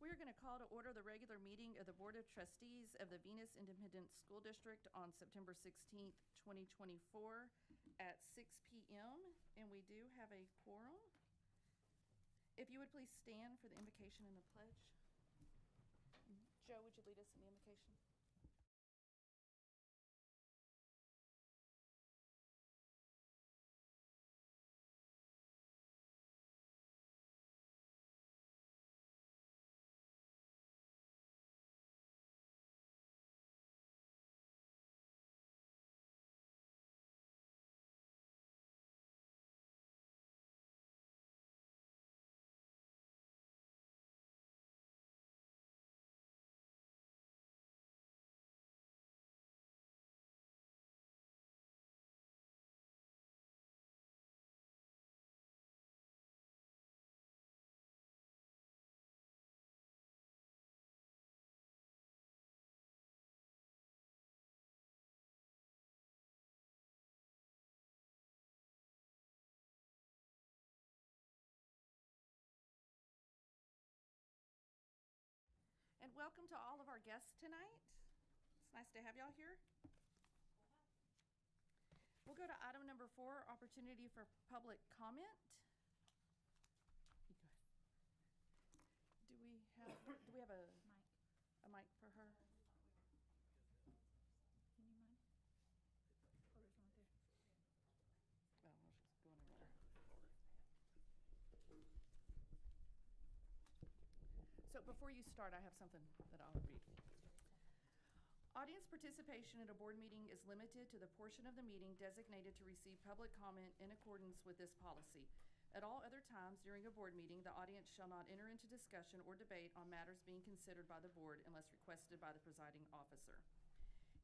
We're going to call to order the regular meeting of the Board of Trustees of the Venus Independent School District on September 16th, 2024 at 6 p.m. And we do have a quorum. If you would please stand for the invocation and the pledge. Joe, would you lead us in the invocation? And welcome to all of our guests tonight. It's nice to have y'all here. We'll go to item number 4, opportunity for public comment. Do we have a mic for her? You need mine? Oh, there's one right there. Oh, well, she's going in there. So before you start, I have something that I'll read. Audience participation at a board meeting is limited to the portion of the meeting designated to receive public comment in accordance with this policy. At all other times during a board meeting, the audience shall not enter into discussion or debate on matters being considered by the board unless requested by the presiding officer.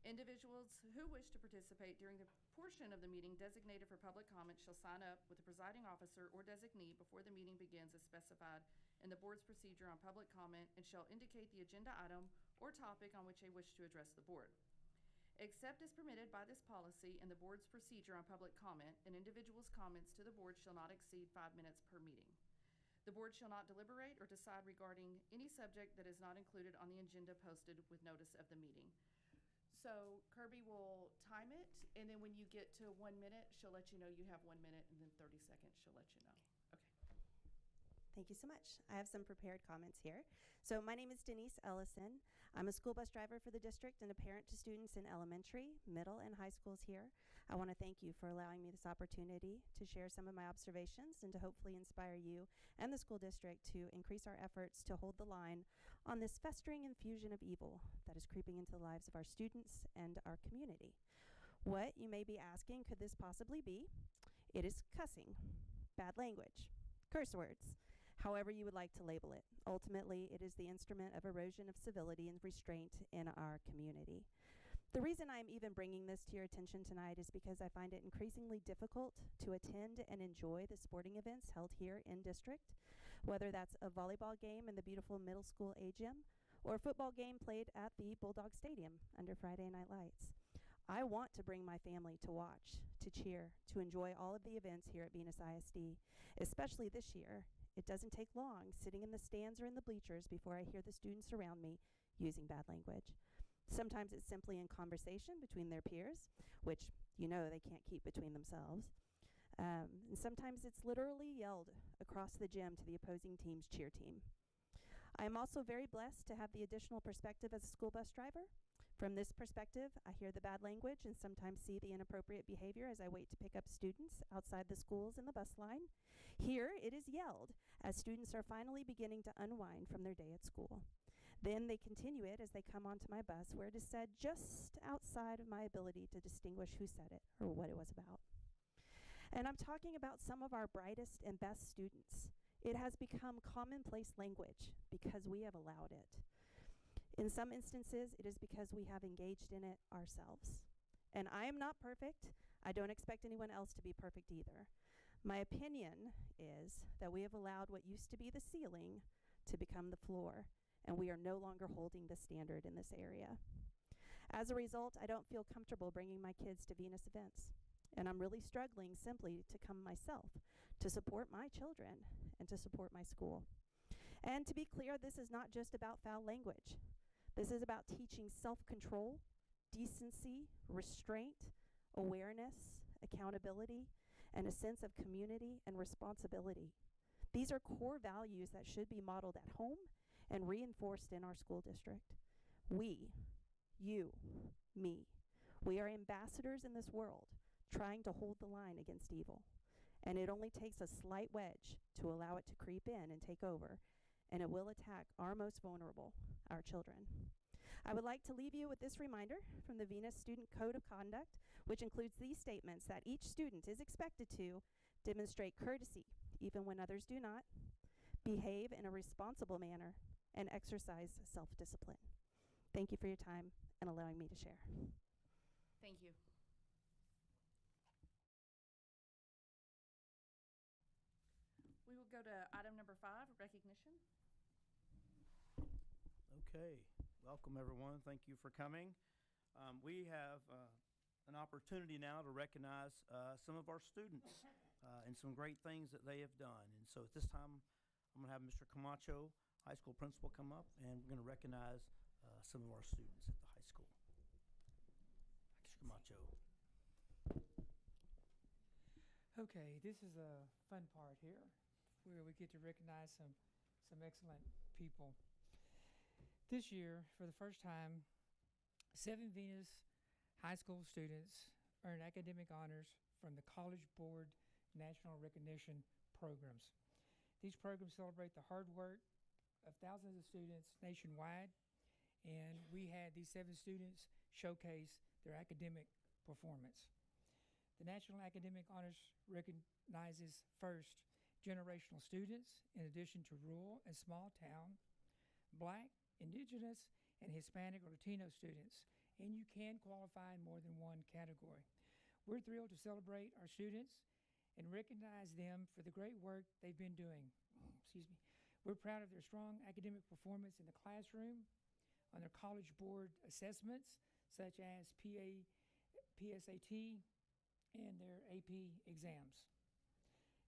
Individuals who wish to participate during the portion of the meeting designated for public comment shall sign up with the presiding officer or designee before the meeting begins as specified in the board's procedure on public comment and shall indicate the agenda item or topic on which they wish to address the board. Except as permitted by this policy and the board's procedure on public comment, an individual's comments to the board shall not exceed 5 minutes per meeting. The board shall not deliberate or decide regarding any subject that is not included on the agenda posted with notice of the meeting. So Kirby will time it, and then when you get to 1 minute, she'll let you know you have 1 minute, and then 30 seconds, she'll let you know. Okay. Thank you so much. I have some prepared comments here. So my name is Denise Ellison. I'm a school bus driver for the district and a parent to students in elementary, middle, and high schools here. I want to thank you for allowing me this opportunity to share some of my observations and to hopefully inspire you and the school district to increase our efforts to hold the line on this festering infusion of evil that is creeping into the lives of our students and our community. What, you may be asking, could this possibly be? It is cussing, bad language, curse words, however you would like to label it. Ultimately, it is the instrument of erosion of civility and restraint in our community. The reason I'm even bringing this to your attention tonight is because I find it increasingly difficult to attend and enjoy the sporting events held here in district, whether that's a volleyball game in the beautiful middle school A gym or a football game played at the Bulldog Stadium under Friday night lights. I want to bring my family to watch, to cheer, to enjoy all of the events here at Venus ISD, especially this year. It doesn't take long sitting in the stands or in the bleachers before I hear the students around me using bad language. Sometimes it's simply in conversation between their peers, which you know they can't keep between themselves. And sometimes it's literally yelled across the gym to the opposing team's cheer team. I am also very blessed to have the additional perspective as a school bus driver. From this perspective, I hear the bad language and sometimes see the inappropriate behavior as I wait to pick up students outside the schools in the bus line. Here, it is yelled as students are finally beginning to unwind from their day at school. Then they continue it as they come onto my bus, where it is said just outside of my ability to distinguish who said it or what it was about. And I'm talking about some of our brightest and best students. It has become commonplace language because we have allowed it. In some instances, it is because we have engaged in it ourselves. And I am not perfect. I don't expect anyone else to be perfect either. My opinion is that we have allowed what used to be the ceiling to become the floor, and we are no longer holding the standard in this area. As a result, I don't feel comfortable bringing my kids to Venus events. And I'm really struggling simply to come myself, to support my children and to support my school. And to be clear, this is not just about foul language. This is about teaching self-control, decency, restraint, awareness, accountability, and a sense of community and responsibility. These are core values that should be modeled at home and reinforced in our school district. We, you, me, we are ambassadors in this world, trying to hold the line against evil. And it only takes a slight wedge to allow it to creep in and take over, and it will attack our most vulnerable, our children. I would like to leave you with this reminder from the Venus Student Code of Conduct, which includes these statements that each student is expected to demonstrate courtesy, even when others do not, behave in a responsible manner, and exercise self-discipline. Thank you for your time and allowing me to share. Thank you. We will go to item number 5, recognition. Okay, welcome everyone. Thank you for coming. We have an opportunity now to recognize some of our students and some great things that they have done. And so at this time, I'm going to have Mr. Camacho, high school principal, come up, and we're going to recognize some of our students at the high school. Mr. Camacho. Okay, this is a fun part here where we get to recognize some excellent people. This year, for the first time, 7 Venus high school students earned academic honors from the College Board National Recognition Programs. These programs celebrate the hard work of thousands of students nationwide, and we had these 7 students showcase their academic performance. The National Academic Honors recognizes first generational students, in addition to rural and small town, Black, Indigenous, and Hispanic or Latino students, and you can qualify in more than one category. We're thrilled to celebrate our students and recognize them for the great work they've been doing. Excuse me. We're proud of their strong academic performance in the classroom, on their College Board assessments, such as PSAT, and their AP exams.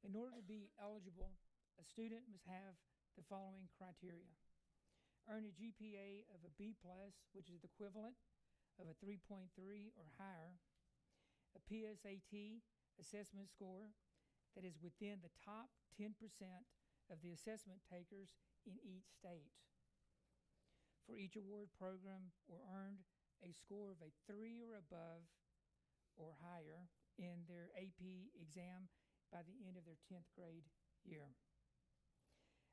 In order to be eligible, a student must have the following criteria: earn a GPA of a B+, which is the equivalent of a 3.3 or higher, a PSAT assessment score that is within the top 10% of the assessment takers in each state. For each award program, or earned a score of a 3 or above or higher in their AP exam by the end of their 10th grade year.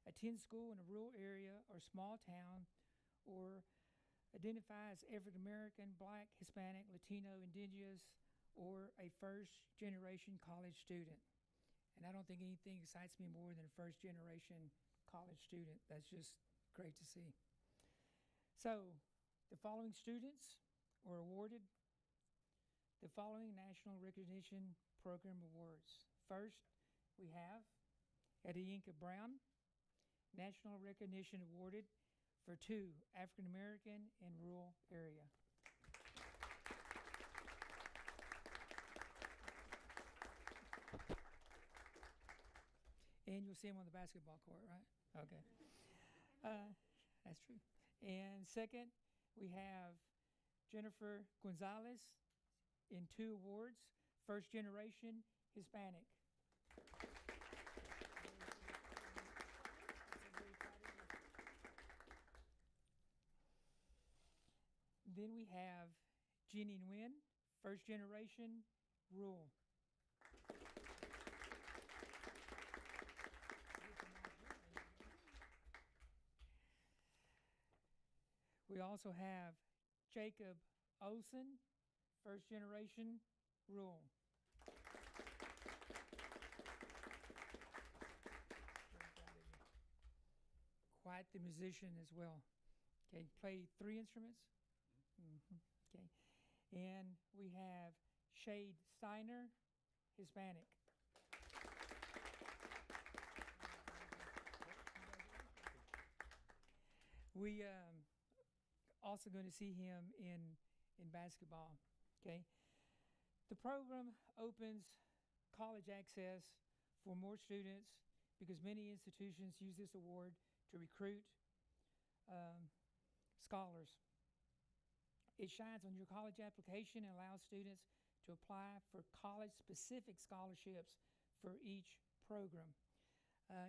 Attend school in a rural area or small town, or identify as African American, Black, Hispanic, Latino, Indigenous, or a first-generation college student. And I don't think anything excites me more than a first-generation college student. That's just great to see. So, the following students were awarded the following National Recognition Program awards. First, we have Adiyinka Brown, National Recognition awarded for 2 African American in rural area. And you'll see him on the basketball court, right? Okay. That's true. And second, we have Jennifer Gonzalez in 2 awards, first generation Hispanic. Then we have Jeannie Nguyen, first generation rural. We also have Jacob Olson, first generation rural. Quite the musician as well. Okay, played 3 instruments. Okay, and we have Shade Steiner, Hispanic. We also going to see him in basketball. Okay, the program opens college access for more students because many institutions use this award to recruit scholars. It shines on your college application and allows students to apply for college-specific scholarships for each program.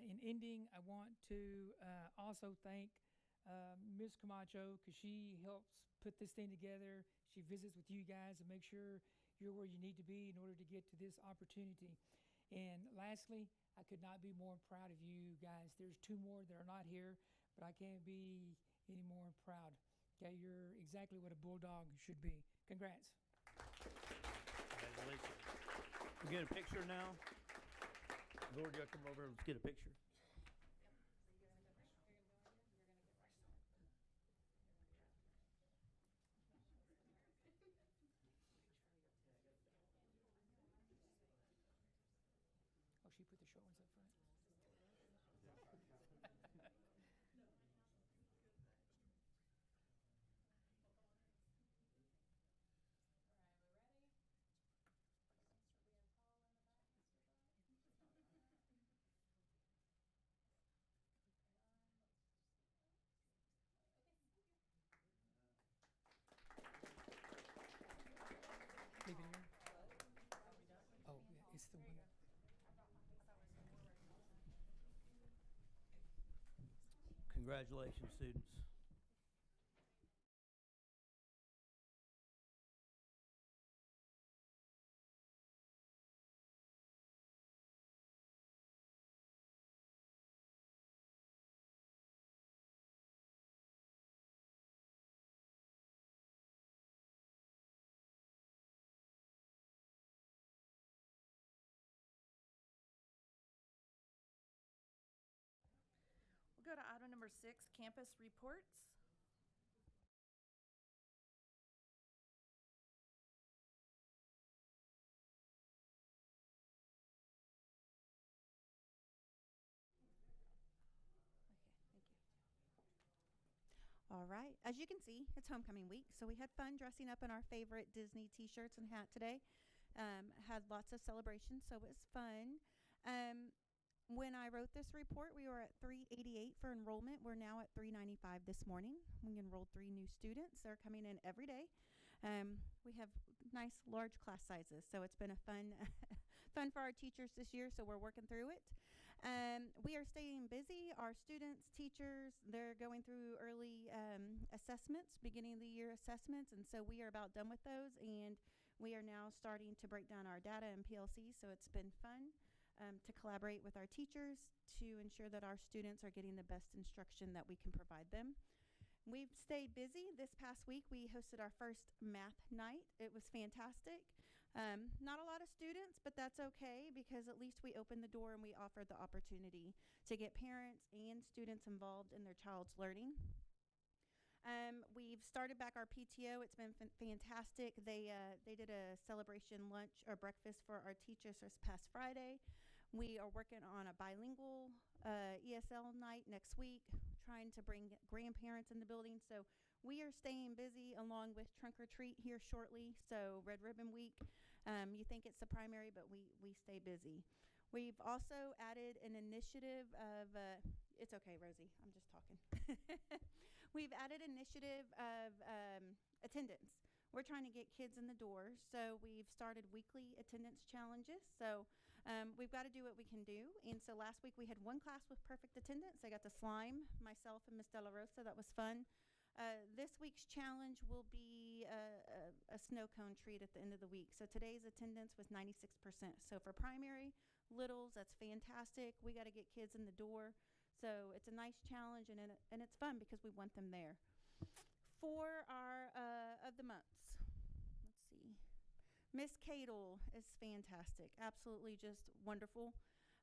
In ending, I want to also thank Ms. Camacho, because she helps put this thing together. She visits with you guys and makes sure you're where you need to be in order to get to this opportunity. And lastly, I could not be more proud of you guys. There's two more that are not here, but I can't be any more proud. Okay, you're exactly what a bulldog should be. Congrats. Congratulations. We get a picture now. Lord, you come over. Let's get a picture. Oh, she put the short ones up front. Leave it here. Oh, yeah, it's the one. Congratulations, students. We'll go to item number 6, campus reports. All right. As you can see, it's homecoming week, so we had fun dressing up in our favorite Disney t-shirts and hat today. Had lots of celebrations, so it was fun. When I wrote this report, we were at 388 for enrollment. We're now at 395 this morning. We enrolled 3 new students. They're coming in every day. We have nice large class sizes, so it's been a fun fun for our teachers this year, so we're working through it. We are staying busy. Our students, teachers, they're going through early assessments, beginning of the year assessments, and so we are about done with those, and we are now starting to break down our data and PLC, so it's been fun to collaborate with our teachers to ensure that our students are getting the best instruction that we can provide them. We've stayed busy. This past week, we hosted our first math night. It was fantastic. Not a lot of students, but that's okay because at least we opened the door and we offered the opportunity to get parents and students involved in their child's learning. We've started back our PTO. It's been fantastic. They did a celebration lunch or breakfast for our teachers this past Friday. We are working on a bilingual ESL night next week, trying to bring grandparents in the building. So we are staying busy along with Trunk or Treat here shortly. So Red Ribbon Week, you think it's the primary, but we stay busy. We've also added an initiative of, it's okay, Rosie, I'm just talking. We've added an initiative of attendance. We're trying to get kids in the door, so we've started weekly attendance challenges. So we've got to do what we can do. And so last week we had one class with perfect attendance. I got to slime myself and Miss Della Rosa. That was fun. This week's challenge will be a snow cone treat at the end of the week. So today's attendance was 96%. So for primary, littles, that's fantastic. We got to get kids in the door. So it's a nice challenge, and it's fun because we want them there. For our of the months, let's see. Miss Cadle is fantastic. Absolutely just wonderful.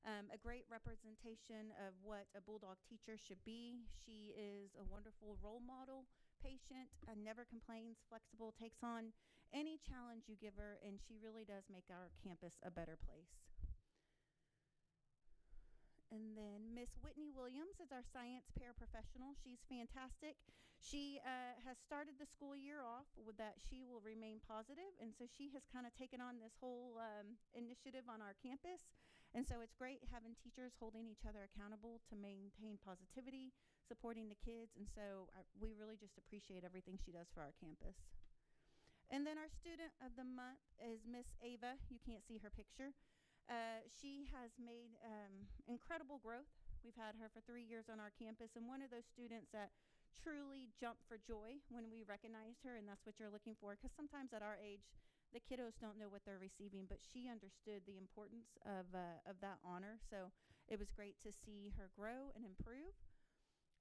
A great representation of what a Bulldog teacher should be. She is a wonderful role model, patient, never complains, flexible, takes on any challenge you give her, and she really does make our campus a better place. And then Miss Whitney Williams is our science paraprofessional. She's fantastic. She has started the school year off with that she will remain positive, and so she has kind of taken on this whole initiative on our campus. And so it's great having teachers holding each other accountable to maintain positivity. supporting the kids. And so we really just appreciate everything she does for our campus. And then our student of the month is Miss Ava. You can't see her picture. She has made incredible growth. We've had her for 3 years on our campus, and one of those students that truly jumped for joy when we recognized her, and that's what you're looking for, because sometimes at our age, the kiddos don't know what they're receiving, but she understood the importance of that honor. So it was great to see her grow and improve.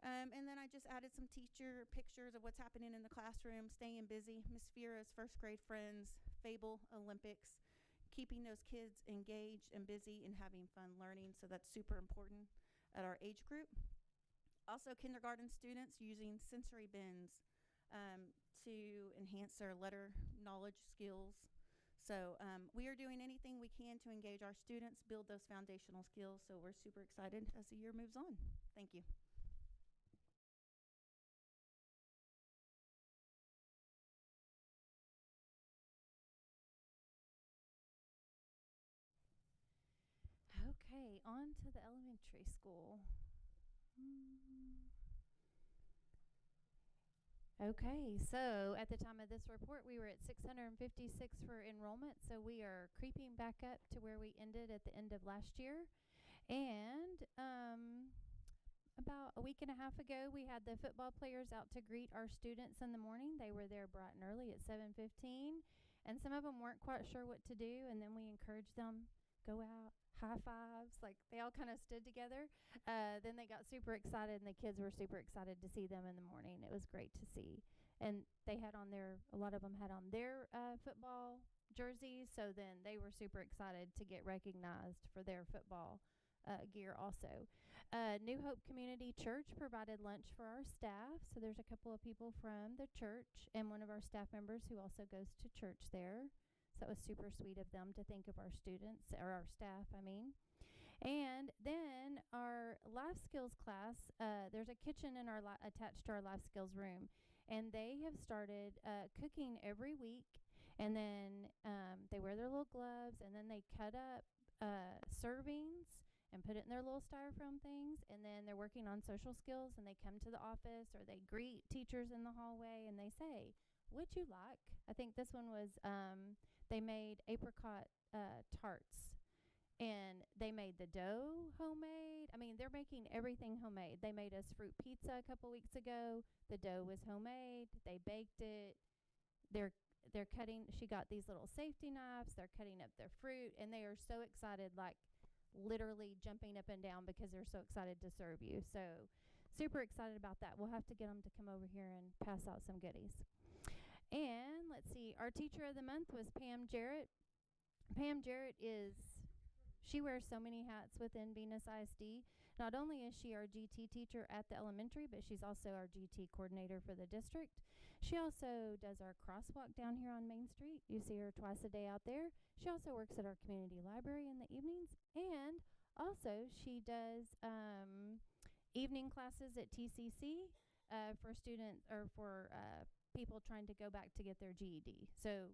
And then I just added some teacher pictures of what's happening in the classroom, staying busy. Miss Vera's first grade friends, Fable Olympics, keeping those kids engaged and busy and having fun learning. So that's super important at our age group. Also, kindergarten students using sensory bins to enhance their letter knowledge skills. So we are doing anything we can to engage our students, build those foundational skills. So we're super excited as the year moves on. Thank you. Okay, on to the elementary school. Okay, so at the time of this report, we were at 656 for enrollment, so we are creeping back up to where we ended at the end of last year. And about a week and a half ago, we had the football players out to greet our students in the morning. They were there bright and early at 7:15, and some of them weren't quite sure what to do, and then we encouraged them, go out, high fives, like they all kind of stood together. Then they got super excited, and the kids were super excited to see them in the morning. It was great to see. And they had on a lot of them had on their football jerseys, so then they were super excited to get recognized for their football gear also. New Hope Community Church provided lunch for our staff, so there's a couple of people from the church and one of our staff members who also goes to church there. So that was super sweet of them to think of our students, or our staff, I mean. And then our life skills class, there's a kitchen in our attached to our life skills room, and they have started cooking every week. And then they wear their little gloves, and then they cut up servings and put it in their little styrofoam things. And then they're working on social skills, and they come to the office or they greet teachers in the hallway, and they say, "What'd you like?" I think this one was they made apricot tarts. And they made the dough homemade. I mean, they're making everything homemade. They made us fruit pizza a couple weeks ago. The dough was homemade. They baked it. They're cutting. She got these little safety knives. They're cutting up their fruit, and they are so excited, like literally jumping up and down because they're so excited to serve you. So super excited about that. We'll have to get them to come over here and pass out some goodies. And let's see, our teacher of the month was Pam Jarrett. Pam Jarrett she wears so many hats within Venus ISD. Not only is she our GT teacher at the elementary, but she's also our GT coordinator for the district. She also does our crosswalk down here on Main Street. You see her twice a day out there. She also works at our community library in the evenings. And also she does evening classes at TCC for students or for people trying to go back to get their GED. So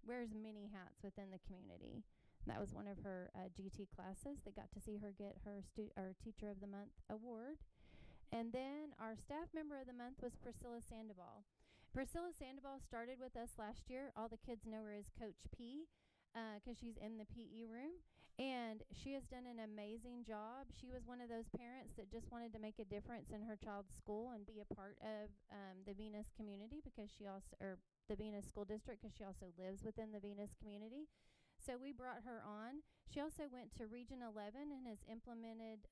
wears many hats within the community. That was one of her GT classes. They got to see her get her Teacher of the Month award. And then our staff member of the month was Priscilla Sandoval. Priscilla Sandoval started with us last year. All the kids know her as Coach P because she's in the PE room. And she has done an amazing job. She was one of those parents that just wanted to make a difference in her child's school and be a part of the Venus community because or the Venus School District, because she also lives within the Venus community. So we brought her on. She also went to Region 11 and has implemented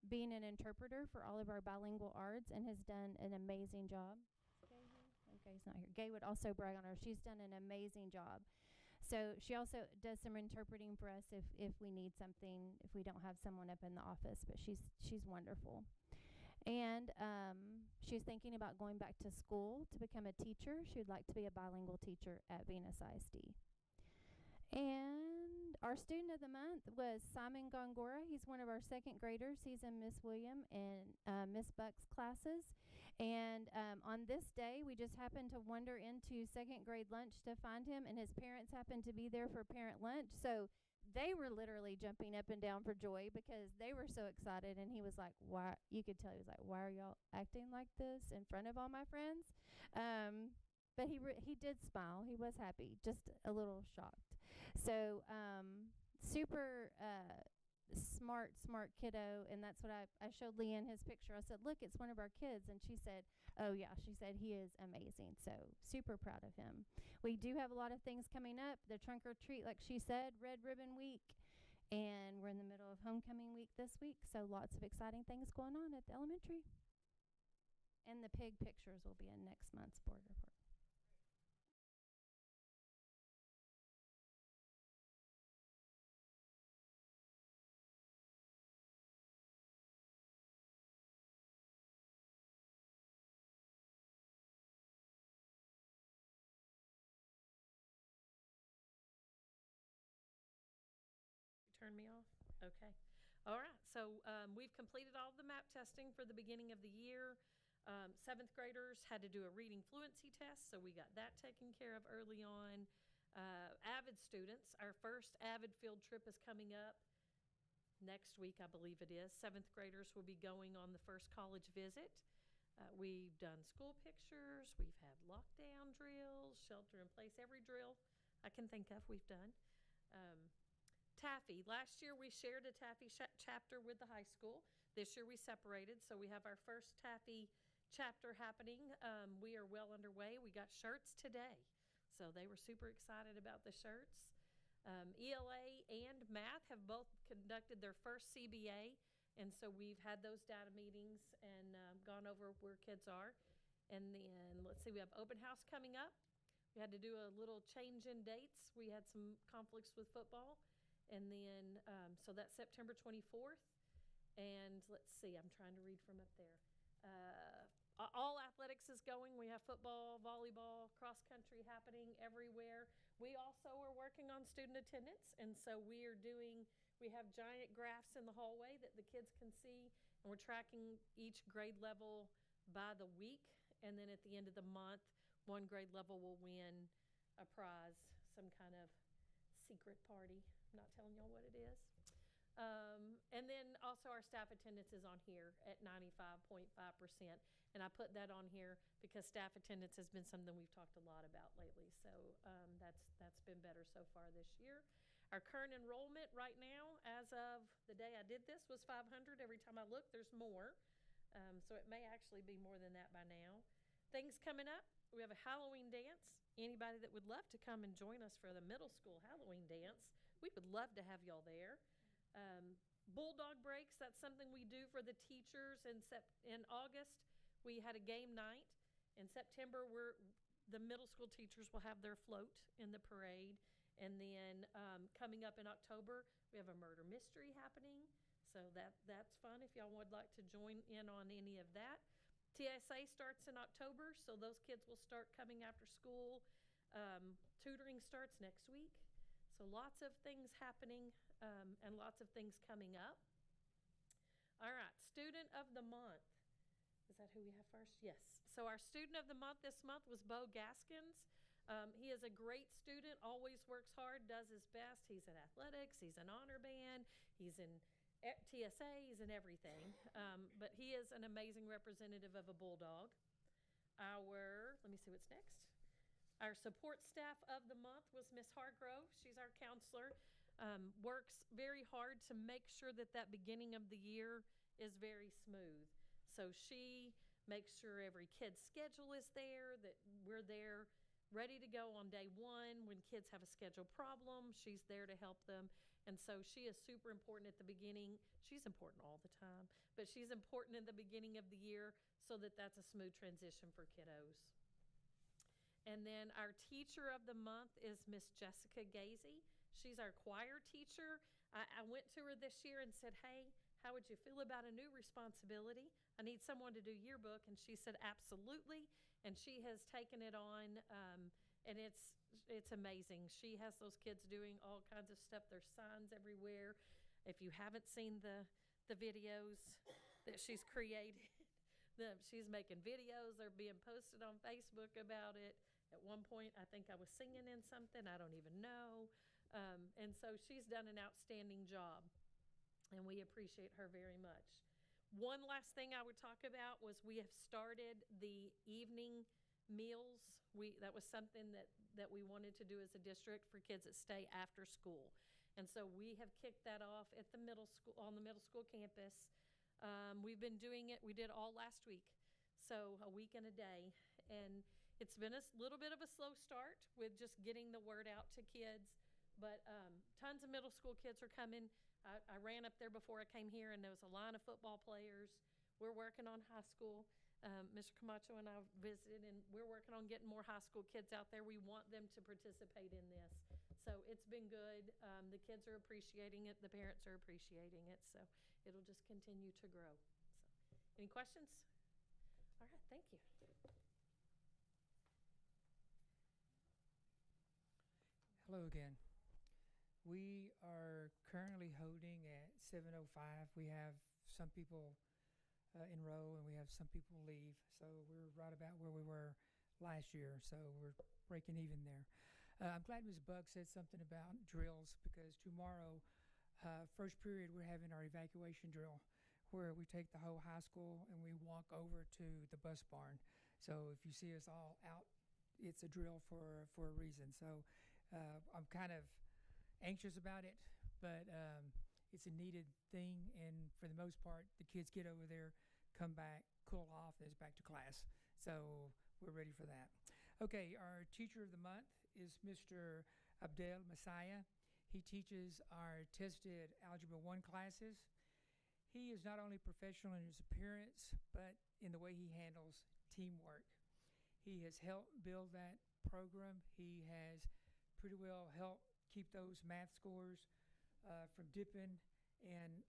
being an interpreter for all of our bilingual arts and has done an amazing job. Okay, he's not here. Gay would also brag on her. She's done an amazing job. So she also does some interpreting for us if we need something, if we don't have someone up in the office, but she's wonderful. And she's thinking about going back to school to become a teacher. She would like to be a bilingual teacher at Venus ISD. And our student of the month was Simon Gongora. He's one of our second graders. He's in Miss William and Miss Buck's classes. And on this day, we just happened to wander into second grade lunch to find him, and his parents happened to be there for parent lunch. So they were literally jumping up and down for joy because they were so excited. And he was like, "Why?" You could tell he was like, "Why are y'all acting like this in front of all my friends?" But he did smile. He was happy, just a little shocked. So super smart kiddo. And that's what I showed Leanne his picture. I said, "Look, it's one of our kids." And she said, "Oh yeah," she said, "he is amazing." So super proud of him. We do have a lot of things coming up. The trunk or treat, like she said, Red Ribbon Week, and we're in the middle of homecoming week this week. So lots of exciting things going on at the elementary. And the pig pictures will be in next month's board report. Turn me off? Okay. All right. So we've completed all the map testing for the beginning of the year. Seventh graders had to do a reading fluency test, so we got that taken care of early on. Avid students, our first Avid field trip is coming up next week, I believe it is. Seventh graders will be going on the first college visit. We've done school pictures. We've had lockdown drills, shelter in place, every drill I can think of we've done. Taffy. Last year we shared a Taffy chapter with the high school. This year we separated, so we have our first Taffy chapter happening. We are well underway. We got shirts today, so they were super excited about the shirts. ELA and math have both conducted their first CBA, and so we've had those data meetings and gone over where kids are. And then, let's see, we have open house coming up. We had to do a little change in dates. We had some conflicts with football. And then, so that's September 24th. And let's see, I'm trying to read from up there. All athletics is going. We have football, volleyball, cross country happening everywhere. We also are working on student attendance. And so we have giant graphs in the hallway that the kids can see. And we're tracking each grade level by the week. And then at the end of the month, one grade level will win a prize, some kind of secret party. I'm not telling y'all what it is. And then also our staff attendance is on here at 95.5%. And I put that on here because staff attendance has been something we've talked a lot about lately. So that's been better so far this year. Our current enrollment right now, as of the day I did this, was 500. Every time I look, there's more. So it may actually be more than that by now. Things coming up. We have a Halloween dance. Anybody that would love to come and join us for the middle school Halloween dance, we would love to have y'all there. Bulldog breaks, that's something we do for the teachers. In August, we had a game night. In September, the middle school teachers will have their float in the parade. And then coming up in October, we have a murder mystery happening. So that's fun if y'all would like to join in on any of that. TSA starts in October, so those kids will start coming after school. Tutoring starts next week. So lots of things happening and lots of things coming up. All right, Student of the Month. Is that who we have first? Yes. So our Student of the Month this month was Bo Gaskins. He is a great student, always works hard, does his best. He's in athletics, he's in honor band, he's in TSA, he's in everything. But he is an amazing representative of a bulldog. Let me see what's next. Our support staff of the month was Miss Hargrove. She's our counselor. Works very hard to make sure that beginning of the year is very smooth. So she makes sure every kid's schedule is there, that we're there ready to go on day one. When kids have a schedule problem, she's there to help them. And so she is super important at the beginning. She's important all the time, but she's important in the beginning of the year so that that's a smooth transition for kiddos. And then our teacher of the month is Miss Jessica Gazy. She's our choir teacher. I went to her this year and said, "Hey, how would you feel about a new responsibility? I need someone to do yearbook." And she said, "Absolutely." And she has taken it on, and it's amazing. She has those kids doing all kinds of stuff. There's signs everywhere. If you haven't seen the videos that she's created, she's making videos. They're being posted on Facebook about it. At one point, I think I was singing in something. I don't even know. And so she's done an outstanding job, and we appreciate her very much. One last thing I would talk about was we have started the evening meals. That was something that we wanted to do as a district for kids that stay after school. And so we have kicked that off at the middle school, on the middle school campus. We've been doing it, we did all last week, so a week and a day. And it's been a little bit of a slow start with just getting the word out to kids, but tons of middle school kids are coming. I ran up there before I came here, and there was a line of football players. We're working on high school. Mr. Camacho and I visited, and we're working on getting more high school kids out there. We want them to participate in this. So it's been good. The kids are appreciating it. The parents are appreciating it. So it'll just continue to grow. So, any questions? All right, thank you. Hello again. We are currently holding at 7:05. We have some people enroll, and we have some people leave. So we're right about where we were last year. So we're breaking even there. I'm glad Ms. Buck said something about drills, because tomorrow, first period, we're having our evacuation drill, where we take the whole high school and we walk over to the bus barn. So if you see us all out, it's a drill for a reason. So I'm kind of anxious about it, but it's a needed thing. And for the most part, the kids get over there, come back, cool off, and it's back to class. So we're ready for that. Okay, our teacher of the month is Mr. Abdel Messiah. He teaches our tested Algebra 1 classes. He is not only professional in his appearance, but in the way he handles teamwork. He has helped build that program. He has pretty well helped keep those math scores from dipping, and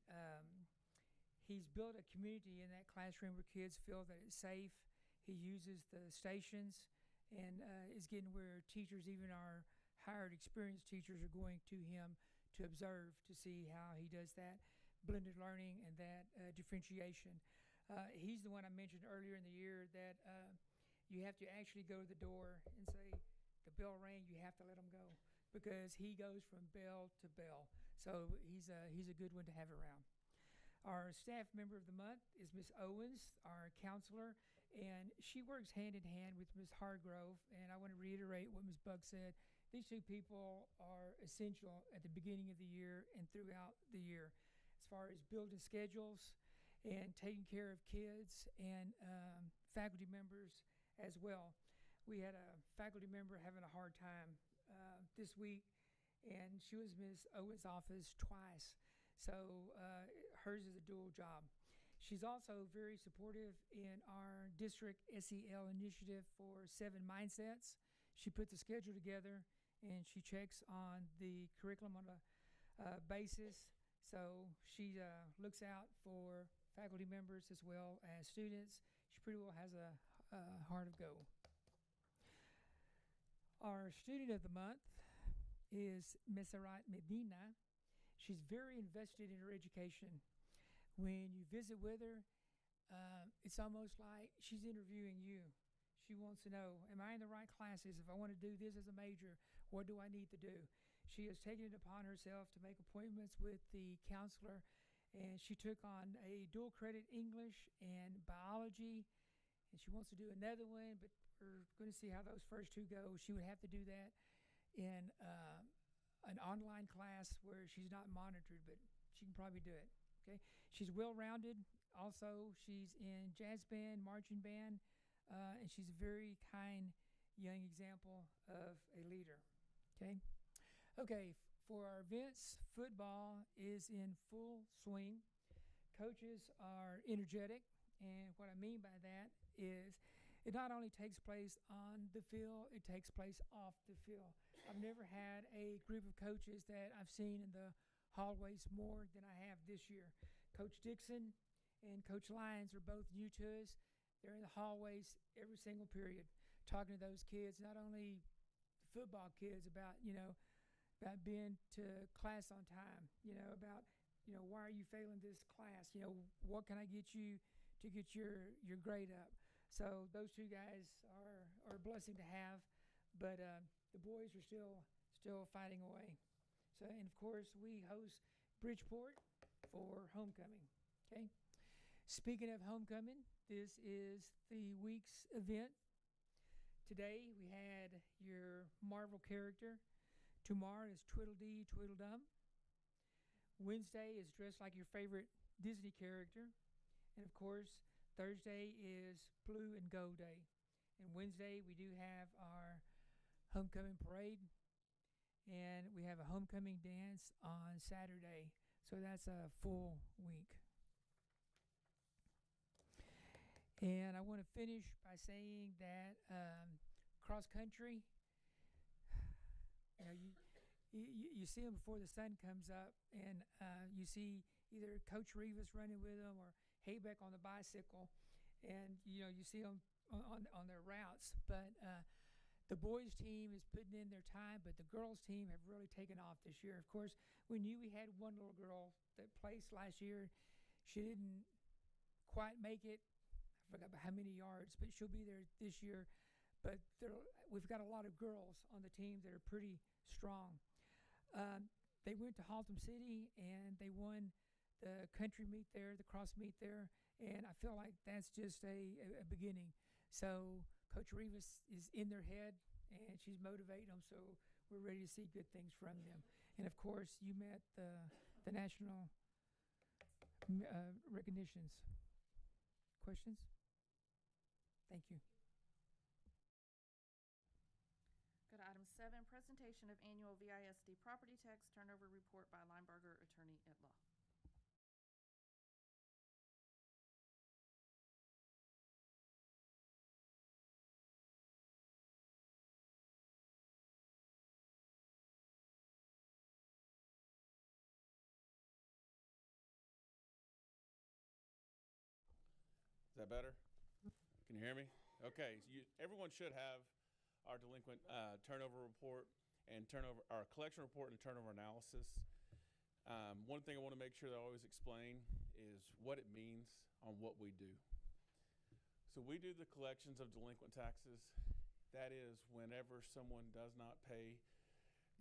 he's built a community in that classroom where kids feel that it's safe. He uses the stations, and is getting where teachers, even our hired experienced teachers, are going to him to observe, to see how he does that blended learning and that differentiation. He's the one I mentioned earlier in the year that you have to actually go to the door and say, the bell rang, you have to let him go, because he goes from bell to bell. So he's a good one to have around. Our staff member of the month is Miss Owens, our counselor, and she works hand in hand with Ms. Hargrove. And I want to reiterate what Ms. Buck said. These two people are essential at the beginning of the year and throughout the year, as far as building schedules and taking care of kids and faculty members as well. We had a faculty member having a hard time this week, and she was in Ms. Owens' office twice. So hers is a dual job. She's also very supportive in our district SEL initiative for 7 Mindsets. She put the schedule together, and she checks on the curriculum on a basis. So she looks out for faculty members as well as students. She pretty well has a heart of gold. Our student of the month is Mesarat Medina. She's very invested in her education. When you visit with her, it's almost like she's interviewing you. She wants to know, am I in the right classes? If I want to do this as a major, what do I need to do? She has taken it upon herself to make appointments with the counselor, and she took on a dual credit English and biology, and she wants to do another one, but we're going to see how those first two go. She would have to do that in an online class where she's not monitored, but she can probably do it. Okay, she's well-rounded. Also, she's in jazz band, marching band, and she's a very kind young example of a leader. Okay, for our events, football is in full swing. Coaches are energetic, and what I mean by that is it not only takes place on the field, it takes place off the field. I've never had a group of coaches that I've seen in the hallways more than I have this year. Coach Dixon and Coach Lyons are both new to us. They're in the hallways every single period, talking to those kids, not only the football kids, about being to class on time, about, why are you failing this class? What can I get you to get your grade up? So those two guys are a blessing to have, but the boys are still fighting away. So, and of course, we host Bridgeport for homecoming. Okay. Speaking of homecoming, this is the week's event. Today we had your Marvel character. Tomorrow is Tweedledee Tweedledum. Wednesday is dressed like your favorite Disney character. And of course, Thursday is Blue and Gold Day. And Wednesday we do have our homecoming parade. And we have a homecoming dance on Saturday. So that's a full week. And I want to finish by saying that cross country, you see them before the sun comes up, and you see either Coach Rivas running with them or Haybeck on the bicycle, and you see them on their routes. But the boys team is putting in their time, but the girls team have really taken off this year. Of course, we knew we had one little girl that placed last year. She didn't quite make it. I forgot about how many yards, but she'll be there this year. But we've got a lot of girls on the team that are pretty strong. They went to Haltom City and they won the country meet there, the cross meet there, and I feel like that's just a beginning. So Coach Rivas is in their head and she's motivating them, so we're ready to see good things from them. And of course, you met the national recognitions. Questions? Thank you. Go to item 7, presentation of annual VISD property tax turnover report by Linebarger Attorney at Law. Is that better? Can you hear me? Okay, so everyone should have our delinquent turnover report and our collection report and turnover analysis. One thing I want to make sure that I always explain is what it means on what we do. So we do the collections of delinquent taxes. That is whenever someone does not pay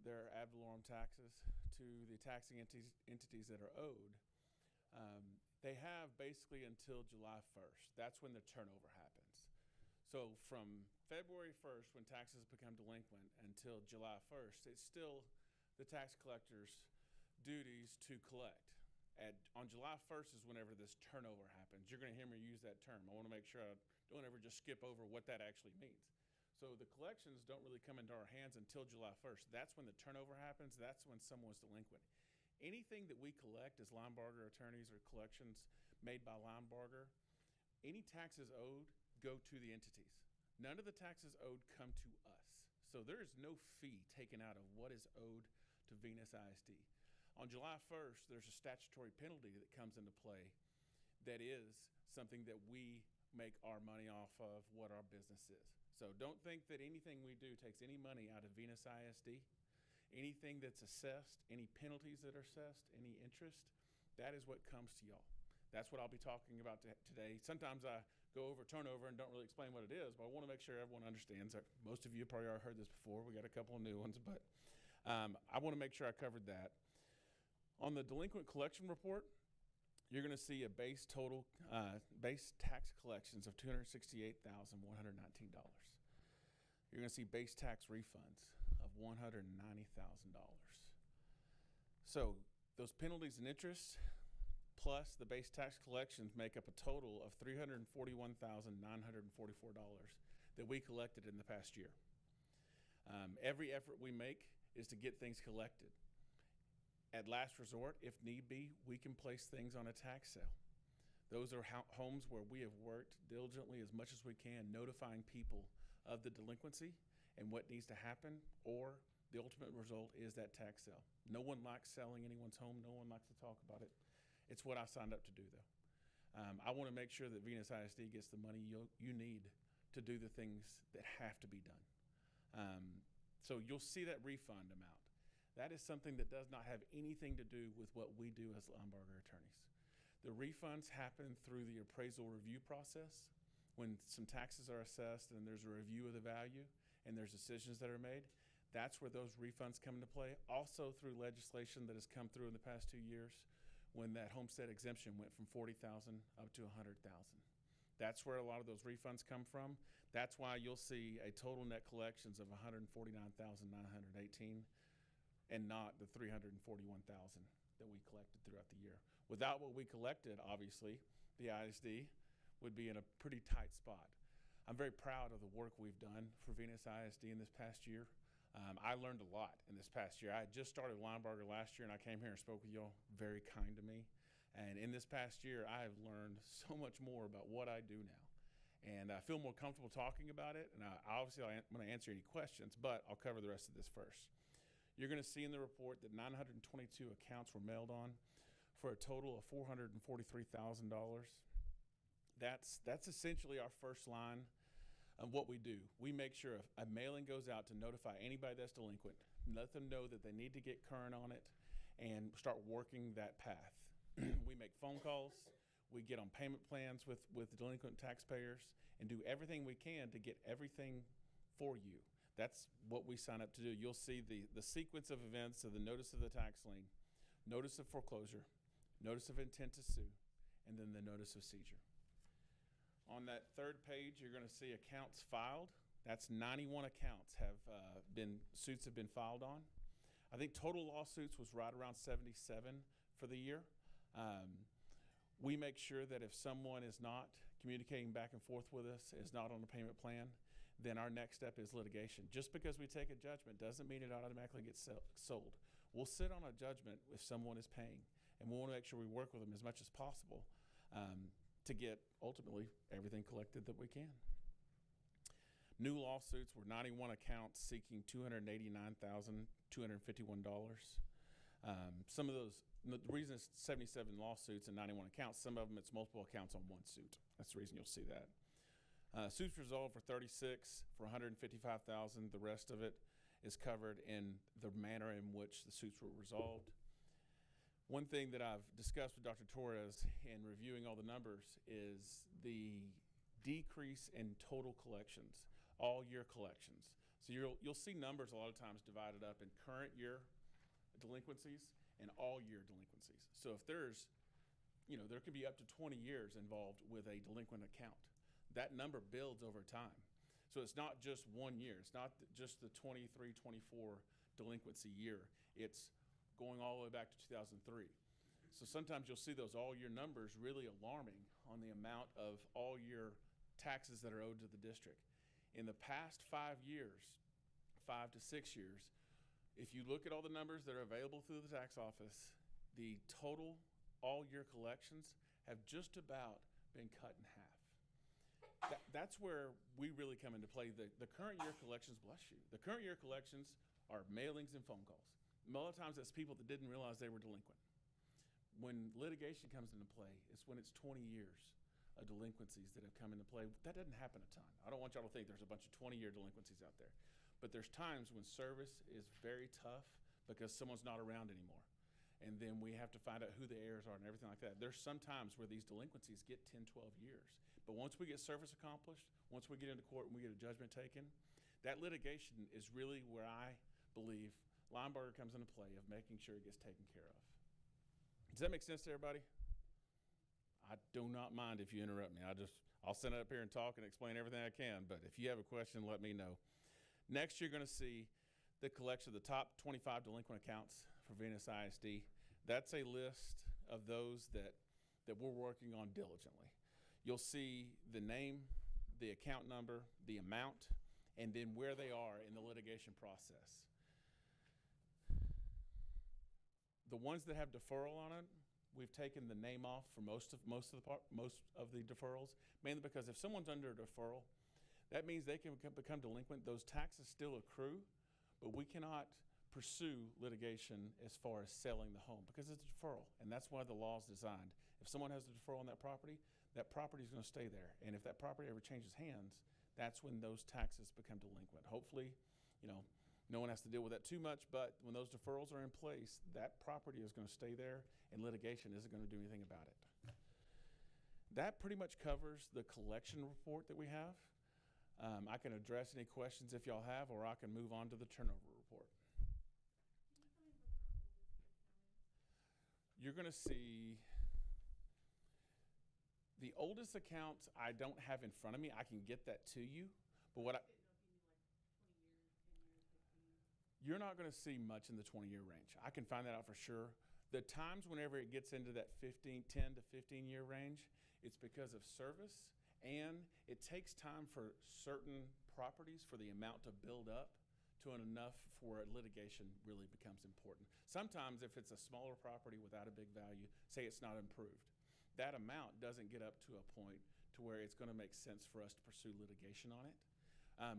their ad valorem taxes to the taxing entities that are owed. They have basically until July 1st. That's when the turnover happens. So from February 1st, when taxes become delinquent, until July 1st, it's still the tax collector's duties to collect. On July 1st is whenever this turnover happens. You're going to hear me use that term. I want to make sure I don't ever just skip over what that actually means. So the collections don't really come into our hands until July 1st. That's when the turnover happens. That's when someone's delinquent. Anything that we collect as Linebarger attorneys or collections made by Linebarger, any taxes owed go to the entities. None of the taxes owed come to us. So there is no fee taken out of what is owed to Venus ISD. On July 1st, there's a statutory penalty that comes into play that is something that we make our money off of what our business is. So don't think that anything we do takes any money out of Venus ISD. Anything that's assessed, any penalties that are assessed, any interest, that is what comes to y'all. That's what I'll be talking about today. Sometimes I go over turnover and don't really explain what it is, but I want to make sure everyone understands. Most of you probably already heard this before. We got a couple of new ones, but I want to make sure I covered that. On the delinquent collection report, you're going to see a base tax collections of $268,119. You're going to see base tax refunds of $190,000. So those penalties and interest plus the base tax collections make up a total of $341,944 that we collected in the past year. Every effort we make is to get things collected. At last resort, if need be, we can place things on a tax sale. Those are homes where we have worked diligently as much as we can, notifying people of the delinquency and what needs to happen, or the ultimate result is that tax sale. No one likes selling anyone's home. No one likes to talk about it. It's what I signed up to do, though. I want to make sure that Venus ISD gets the money you need to do the things that have to be done. So you'll see that refund amount. That is something that does not have anything to do with what we do as Linebarger attorneys. The refunds happen through the appraisal review process. When some taxes are assessed and there's a review of the value and there's decisions that are made, That's where those refunds come into play. Also through legislation that has come through in the past 2 years, when that homestead exemption went from 40,000 up to 100,000. That's where a lot of those refunds come from. That's why you'll see a total net collections of 149,918 and not the 341,000 that we collected throughout the year. Without what we collected, obviously, the ISD would be in a pretty tight spot. I'm very proud of the work we've done for Venus ISD in this past year. I learned a lot in this past year. I had just started Linebarger last year, and I came here and spoke with y'all, very kind to me. And in this past year, I have learned so much more about what I do now. And I feel more comfortable talking about it. And I'm going to answer any questions, but I'll cover the rest of this first. You're going to see in the report that 922 accounts were mailed on for a total of $443,000. That's essentially our first line of what we do. We make sure a mailing goes out to notify anybody that's delinquent, let them know that they need to get current on it, and start working that path. We make phone calls, we get on payment plans with delinquent taxpayers, and do everything we can to get everything for you. That's what we sign up to do. You'll see the sequence of events of the notice of the tax lien, notice of foreclosure, notice of intent to sue, and then the notice of seizure. On that third page, you're going to see accounts filed. That's 91 accounts suits have been filed on. I think total lawsuits was right around 77 for the year. We make sure that if someone is not communicating back and forth with us, is not on a payment plan, then our next step is litigation. Just because we take a judgment doesn't mean it automatically gets sold. We'll sit on a judgment if someone is paying, and we want to make sure we work with them as much as possible to get, ultimately, everything collected that we can. New lawsuits were 91 accounts seeking $289,251. Some of those, the reason it's 77 lawsuits and 91 accounts, some of them it's multiple accounts on one suit. That's the reason you'll see that. Suits resolved for 36 for $155,000. The rest of it is covered in the manner in which the suits were resolved. One thing that I've discussed with Dr. Torres in reviewing all the numbers is the decrease in total collections, all year collections. So you'll see numbers a lot of times divided up in current year delinquencies and all year delinquencies. So if there could be up to 20 years involved with a delinquent account. That number builds over time. So it's not just 1 year. It's not just the 23, 24 delinquency year. It's going all the way back to 2003. So sometimes you'll see those all-year numbers really alarming on the amount of all-year taxes that are owed to the district. In the past 5 years, 5 to 6 years, if you look at all the numbers that are available through the tax office, the total all-year collections have just about been cut in half. That's where we really come into play. The current year collections, bless you, the current year collections are mailings and phone calls. A lot of times that's people that didn't realize they were delinquent. When litigation comes into play, it's when it's 20 years of delinquencies that have come into play. That doesn't happen a ton. I don't want y'all to think there's a bunch of 20-year delinquencies out there. But there's times when service is very tough because someone's not around anymore. And then we have to find out who the heirs are and everything like that. There's some times where these delinquencies get 10, 12 years. But once we get service accomplished, once we get into court and we get a judgment taken, that litigation is really where I believe Linebarger comes into play of making sure it gets taken care of. Does that make sense to everybody? I do not mind if you interrupt me. I'll stand up here and talk and explain everything I can, but if you have a question, let me know. Next, you're going to see the collection of the top 25 delinquent accounts for Venus ISD. That's a list of those that we're working on diligently. You'll see the name, the account number, the amount, and then where they are in the litigation process. The ones that have deferral on it, we've taken the name off for most of the deferrals, mainly because if someone's under a deferral, that means they can become delinquent. Those taxes still accrue, but we cannot pursue litigation as far as selling the home because it's a deferral, and that's why the law is designed. If someone has a deferral on that property is going to stay there, and if that property ever changes hands, that's when those taxes become delinquent. Hopefully, no one has to deal with that too much, but when those deferrals are in place, that property is going to stay there, and litigation isn't going to do anything about it. That pretty much covers the collection report that we have. I can address any questions if y'all have, or I can move on to the turnover report. you're going to see the oldest accounts I don't have in front of me. I can get that to you, but you're not going to see much in the 20-year range. I can find that out for sure. The times whenever it gets into that 10 to 15-year range, it's because of service, and it takes time for certain properties for the amount to build up to enough for litigation really becomes important. Sometimes if it's a smaller property without a big value, say it's not improved, that amount doesn't get up to a point to where it's going to make sense for us to pursue litigation on it.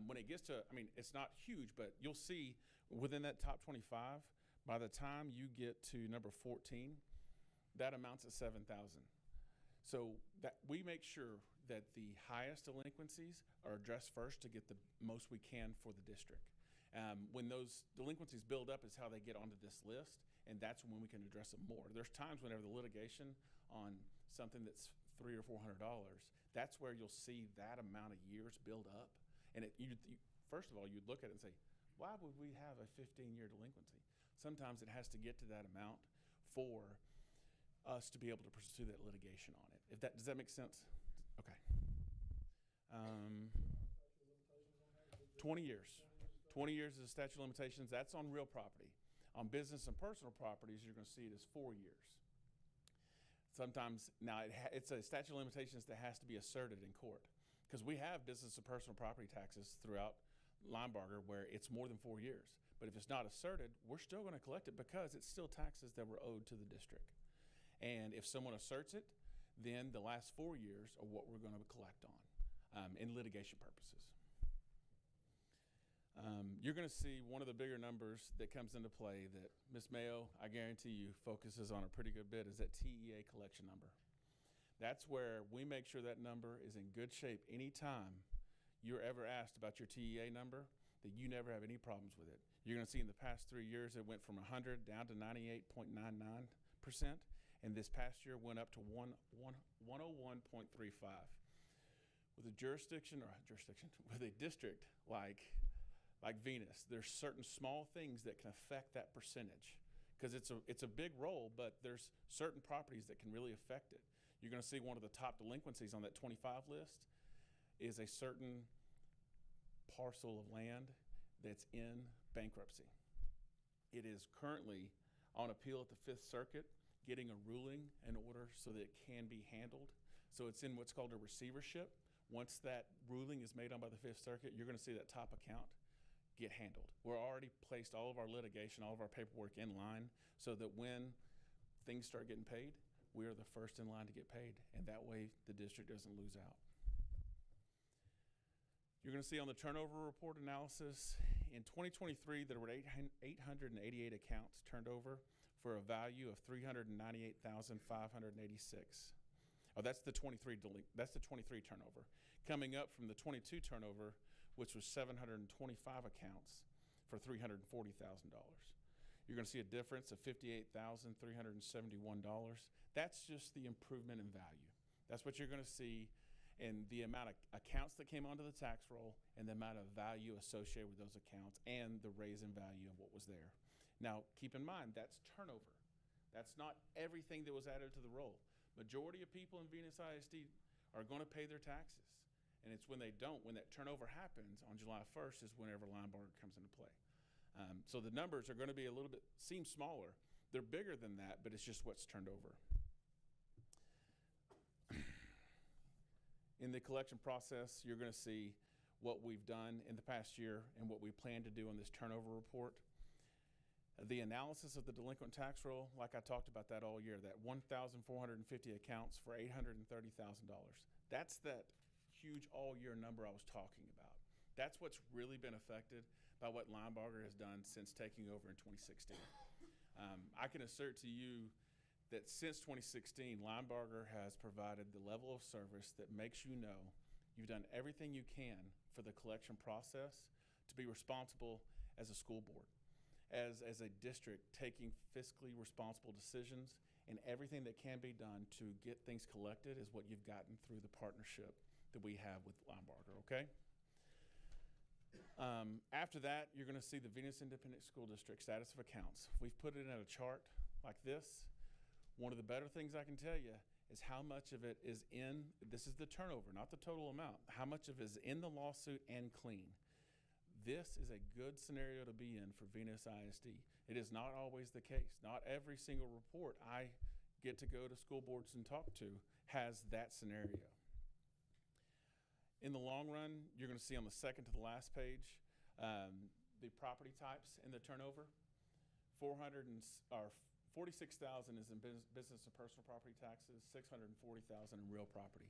When it gets to, I mean, it's not huge, but you'll see within that top 25, by the time you get to number 14, that amounts to $7,000. So that we make sure that the highest delinquencies are addressed first to get the most we can for the district. When those delinquencies build up is how they get onto this list, and that's when we can address them more. There's times whenever the litigation on something that's $300 or $400, that's where you'll see that amount of years build up. And first of all, you'd look at it and say, why would we have a 15-year delinquency? Sometimes it has to get to that amount for us to be able to pursue that litigation on it. Does that make sense? Okay. 20 years. 20 years is the statute of limitations. That's on real property. On business and personal properties, you're going to see it as 4 years. Sometimes, now it's a statute of limitations that has to be asserted in court, because we have business and personal property taxes throughout Linebarger where it's more than 4 years. But if it's not asserted, we're still going to collect it because it's still taxes that were owed to the district. And if someone asserts it, then the last 4 years are what we're going to collect on in litigation purposes. You're going to see one of the bigger numbers that comes into play that Ms. Mayo, I guarantee you, focuses on a pretty good bit is that TEA collection number. That's where we make sure that number is in good shape anytime you're ever asked about your TEA number, that you never have any problems with it. You're going to see in the past 3 years it went from 100 down to 98.99%, and this past year went up to 101.35. With a with a district like Venus, there's certain small things that can affect that percentage, because it's a big roll, but there's certain properties that can really affect it. You're going to see one of the top delinquencies on that 25 list is a certain parcel of land that's in bankruptcy. It is currently on appeal at the Fifth Circuit, getting a ruling in order so that it can be handled. So it's in what's called a receivership. Once that ruling is made on by the Fifth Circuit, you're going to see that top account get handled. We're already placed all of our litigation, all of our paperwork in line so that when things start getting paid, we are the first in line to get paid, and that way the district doesn't lose out. You're going to see on the turnover report analysis, in 2023, there were 888 accounts turned over for a value of $398,586. Oh, that's the 23 turnover. Coming up from the 22 turnover, which was 725 accounts for $340,000. You're going to see a difference of $58,371. That's just the improvement in value. That's what you're going to see in the amount of accounts that came onto the tax roll and the amount of value associated with those accounts and the raise in value of what was there. Now, keep in mind, that's turnover. That's not everything that was added to the roll. Majority of people in Venus ISD are going to pay their taxes. And it's when they don't, when that turnover happens on July 1st is whenever Linebarger comes into play. So the numbers are going to be seem smaller. They're bigger than that, but it's just what's turned over. In the collection process, you're going to see what we've done in the past year and what we plan to do on this turnover report. The analysis of the delinquent tax roll, like I talked about that all year, that 1,450 accounts for $830,000. That's that huge all-year number I was talking about. That's what's really been affected by what Linebarger has done since taking over in 2016. I can assert to you that since 2016, Linebarger has provided the level of service that makes you know you've done everything you can for the collection process to be responsible as a school board, as a district, taking fiscally responsible decisions, and everything that can be done to get things collected is what you've gotten through the partnership that we have with Linebarger, okay? After that, you're going to see the Venus Independent School District status of accounts. We've put it in a chart like this. One of the better things I can tell you is how much of it is in, this is the turnover, not the total amount, how much of it is in the lawsuit and clean. This is a good scenario to be in for Venus ISD. It is not always the case. Not every single report I get to go to school boards and talk to has that scenario. In the long run, you're going to see on the second to the last page, the property types in the turnover. 46,000 is in business and personal property taxes, 640,000 in real property.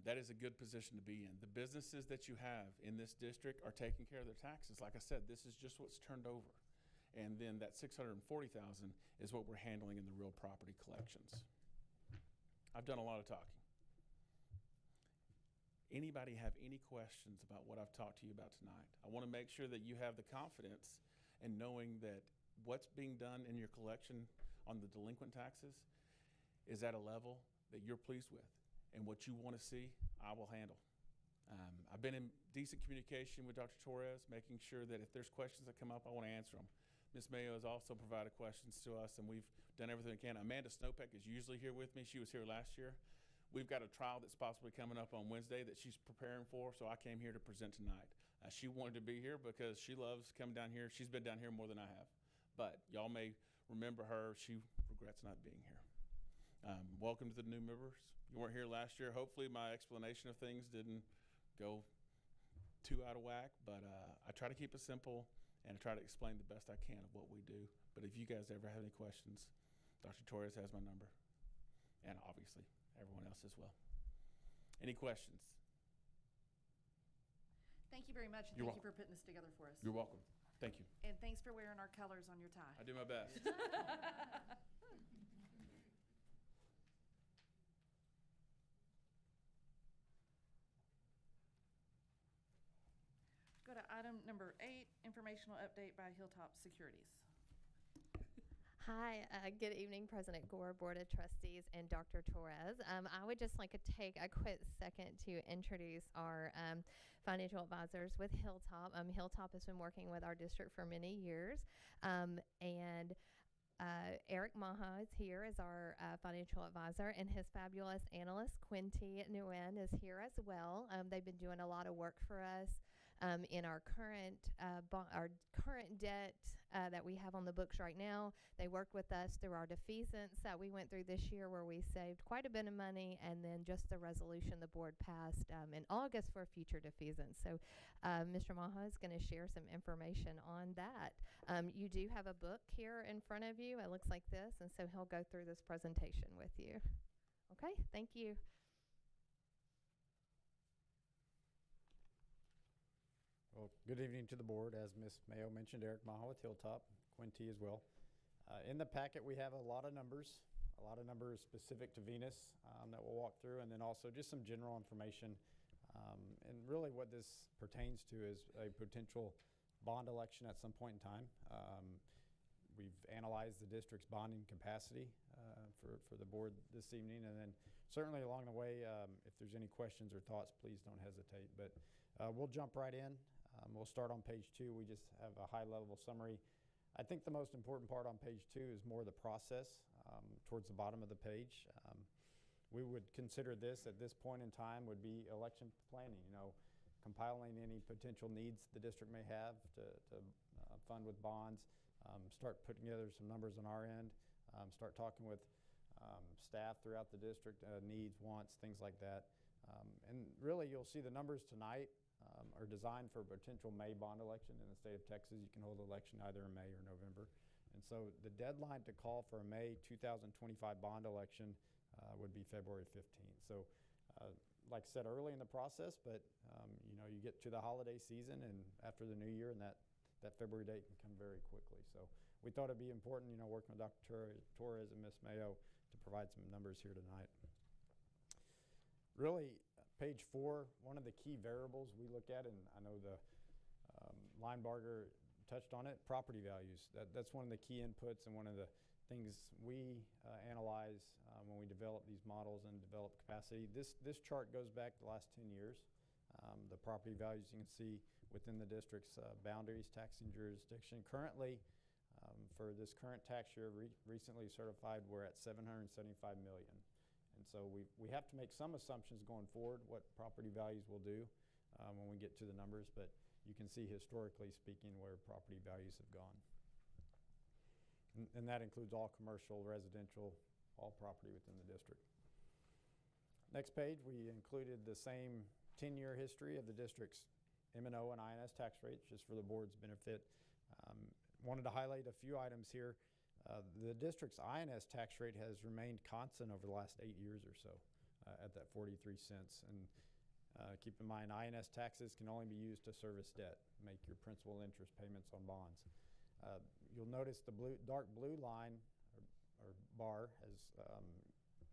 That is a good position to be in. The businesses that you have in this district are taking care of their taxes. Like I said, this is just what's turned over. And then that 640,000 is what we're handling in the real property collections. I've done a lot of talking. Anybody have any questions about what I've talked to you about tonight? I want to make sure that you have the confidence in knowing that what's being done in your collection on the delinquent taxes is at a level that you're pleased with. And what you want to see, I will handle. I've been in decent communication with Dr. Torres, making sure that if there's questions that come up, I want to answer them. Ms. Mayo has also provided questions to us, and we've done everything we can. Amanda Snopek is usually here with me. She was here last year. We've got a trial that's possibly coming up on Wednesday that she's preparing for, so I came here to present tonight. She wanted to be here because she loves coming down here. She's been down here more than I have. But y'all may remember her. She regrets not being here. Welcome to the new members. You weren't here last year. Hopefully my explanation of things didn't go too out of whack, but I try to keep it simple and I try to explain the best I can of what we do. But if you guys ever have any questions, Dr. Torres has my number, and obviously everyone else as well. Any questions? Thank you very much, and You're thank you for putting this together for us. You're welcome. Thank you. And thanks for wearing our colors on your tie. I do my best. Go to item number 8, informational update by Hilltop Securities. Hi, good evening, President Gore, Board of Trustees, and Dr. Torres. I would just like to take a quick second to introduce our financial advisors with Hilltop. Hilltop has been working with our district for many years, and Eric Maha is here as our financial advisor, and his fabulous analyst, Quinty Nguyen, is here as well. They've been doing a lot of work for us in our current debt that we have on the books right now. They worked with us through our defeasance that we went through this year, where we saved quite a bit of money, and then just the resolution the board passed in August for future defeasance. So Mr. Maha is going to share some information on that. You do have a book here in front of you. It looks like this, and so he'll go through this presentation with you. Okay, thank you. Well, good evening to the board. As Ms. Mayo mentioned, Eric Maha with Hilltop, Quinty as well. In the packet, we have a lot of numbers specific to Venus that we'll walk through, and then also just some general information. And really what this pertains to is a potential bond election at some point in time. We've analyzed the district's bonding capacity for the board this evening, and then certainly along the way, if there's any questions or thoughts, please don't hesitate. But we'll jump right in. We'll start on page 2. We just have a high-level summary. I think the most important part on page 2 is more the process towards the bottom of the page. We would consider this at this point in time would be election planning, compiling any potential needs the district may have to fund with bonds, start putting together some numbers on our end, start talking with staff throughout the district, needs, wants, things like that. And really, you'll see the numbers tonight are designed for a potential May bond election in the state of Texas. You can hold an election either in May or November. And so the deadline to call for a May 2025 bond election would be February 15th. So like I said, early in the process, but you get to the holiday season and after the new year, and that February date can come very quickly. So we thought it'd be important, working with Dr. Torres and Ms. Mayo to provide some numbers here tonight. Really, page 4, one of the key variables we look at, and I know the Linebarger touched on it, property values. That's one of the key inputs and one of the things we analyze when we develop these models and develop capacity. This chart goes back the last 10 years. The property values you can see within the district's boundaries, taxing jurisdiction. Currently, For this current tax year, recently certified, we're at $775 million. And so we have to make some assumptions going forward what property values will do when we get to the numbers, but you can see historically speaking where property values have gone. And that includes all commercial, residential, all property within the district. Next page, we included the same 10-year history of the district's M&O and INS tax rates, just for the board's benefit. Wanted to highlight a few items here. The district's INS tax rate has remained constant over the last 8 years or so at that 43 cents. And keep in mind, INS taxes can only be used to service debt, make your principal and interest payments on bonds. You'll notice the dark blue line or bar has,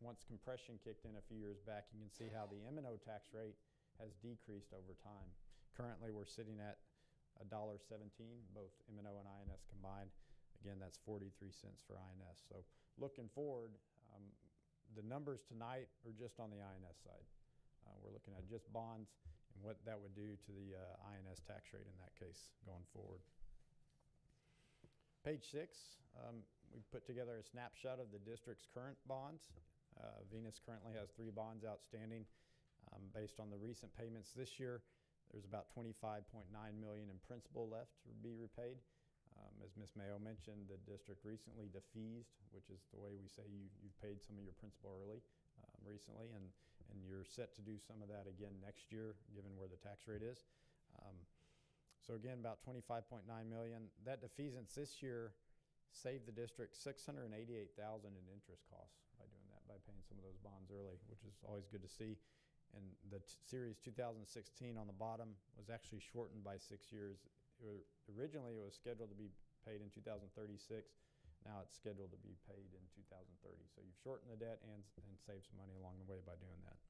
once compression kicked in a few years back, you can see how the M&O tax rate has decreased over time. Currently, we're sitting at $1.17, both M&O and INS combined. Again, that's 43 cents for INS. So looking forward, the numbers tonight are just on the INS side. We're looking at just bonds and what that would do to the INS tax rate in that case going forward. Page 6, we put together a snapshot of the district's current bonds. Venus currently has 3 bonds outstanding. Based on the recent payments this year, there's about $25.9 million in principal left to be repaid. As Ms. Mayo mentioned, the district recently defeased, which is the way we say you've paid some of your principal early recently, and you're set to do some of that again next year, given where the tax rate is. So again, about $25.9 million. That defeasance this year saved the district $688,000 in interest costs by doing that, by paying some of those bonds early, which is always good to see. And the series 2016 on the bottom was actually shortened by 6 years. Originally, it was scheduled to be paid in 2036. Now it's scheduled to be paid in 2030. So you've shortened the debt and saved some money along the way by doing that.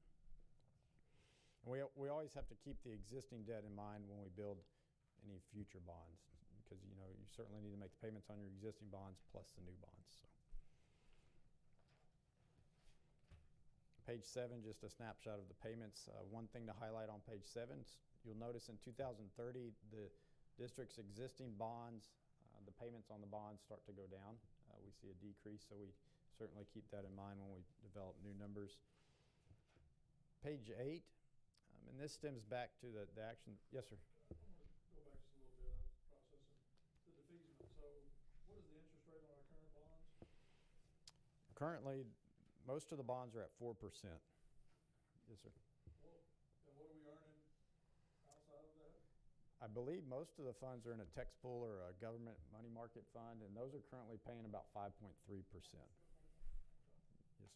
And we always have to keep the existing debt in mind when we build any future bonds, because you certainly need to make the payments on your existing bonds plus the new bonds. So. Page 7, just a snapshot of the payments. One thing to highlight on page 7, you'll notice in 2030, the district's existing bonds, the payments on the bonds start to go down. We see a decrease, so we certainly keep that in mind when we develop new numbers. Page 8, and this stems back to the action. Yes, sir. I want to go back just a little bit. I was processing the defeasance. So what is the interest rate on our current bonds? Currently, most of the bonds are at 4%. Yes, sir. Well, and what are we earning outside of that? I believe most of the funds are in a tax pool or a government money market fund, and those are currently paying about 5.3%. Yes.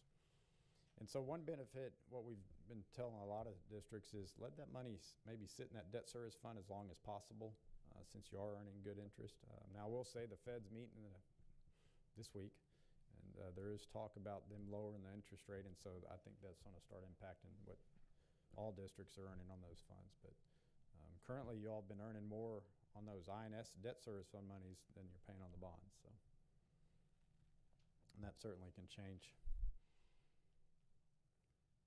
And so one benefit, what we've been telling a lot of districts is let that money maybe sit in that debt service fund as long as possible, since you are earning good interest. Now, I will say the Fed's meeting this week. There is talk about them lowering the interest rate, and so I think that's going to start impacting what all districts are earning on those funds. But currently, you all have been earning more on those INS debt service fund monies than you're paying on the bonds. So, and that certainly can change.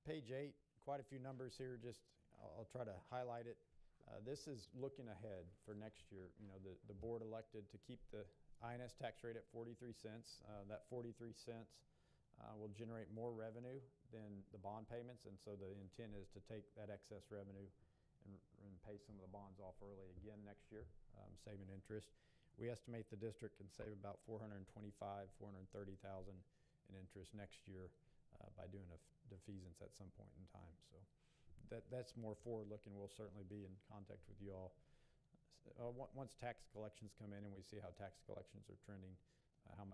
Page 8, quite a few numbers here. Just I'll try to highlight it. This is looking ahead for next year. The board elected to keep the INS tax rate at 43 cents. That 43 cents will generate more revenue than the bond payments, and so the intent is to take that excess revenue and pay some of the bonds off early again next year, saving interest. We estimate the district can save about $425,000, $430,000 in interest next year by doing a defeasance at some point in time. So that's more forward-looking. We'll certainly be in contact with you all once tax collections come in and we see how tax collections are trending, how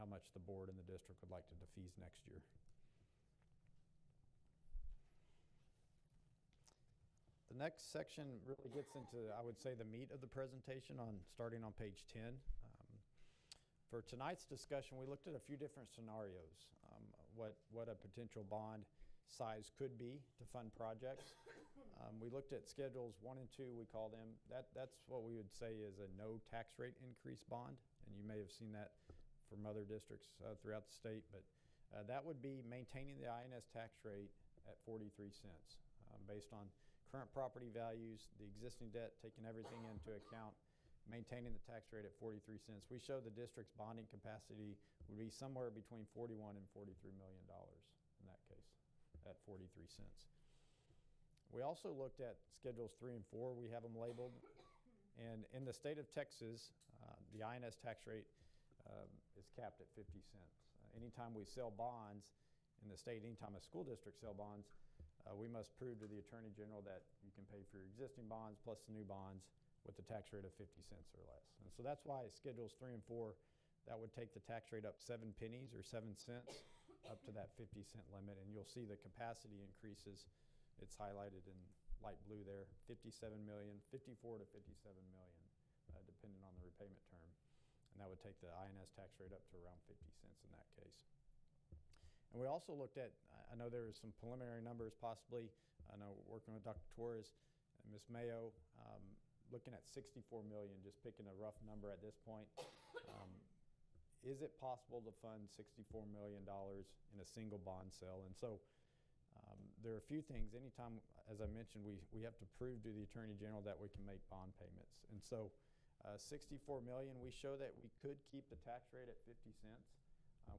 much the board and the district would like to defease next year. The next section really gets into, I would say, the meat of the presentation starting on page 10. For tonight's discussion, we looked at a few different scenarios, what a potential bond size could be to fund projects. We looked at schedules 1 and 2, we call them. That's what we would say is a no tax rate increase bond, and you may have seen that from other districts throughout the state, but that would be maintaining the INS tax rate at 43 cents based on current property values, the existing debt, taking everything into account, maintaining the tax rate at 43 cents. We show the district's bonding capacity would be somewhere between $41 and $43 million in that case at 43 cents. We also looked at Schedules 3 and 4. We have them labeled. And in the state of Texas, the INS tax rate is capped at 50 cents. Anytime we sell bonds in the state, anytime a school district sell bonds, we must prove to the Attorney General that you can pay for your existing bonds plus the new bonds with the tax rate of 50 cents or less. And so that's why Schedules 3 and 4, that would take the tax rate up 7 pennies or 7 cents up to that 50-cent limit. And you'll see the capacity increases. It's highlighted in light blue there, 57 million, 54 to 57 million, depending on the repayment term. And that would take the INS tax rate up to around 50 cents in that case. And we also looked at, I know there was some preliminary numbers possibly. I know working with Dr. Torres and Ms. Mayo, looking at 64 million, just picking a rough number at this point. Is it possible to fund $64 million in a single bond sale? And so there are a few things. Anytime, as I mentioned, we have to prove to the Attorney General that we can make bond payments. And so 64 million, we show that we could keep the tax rate at 50 cents.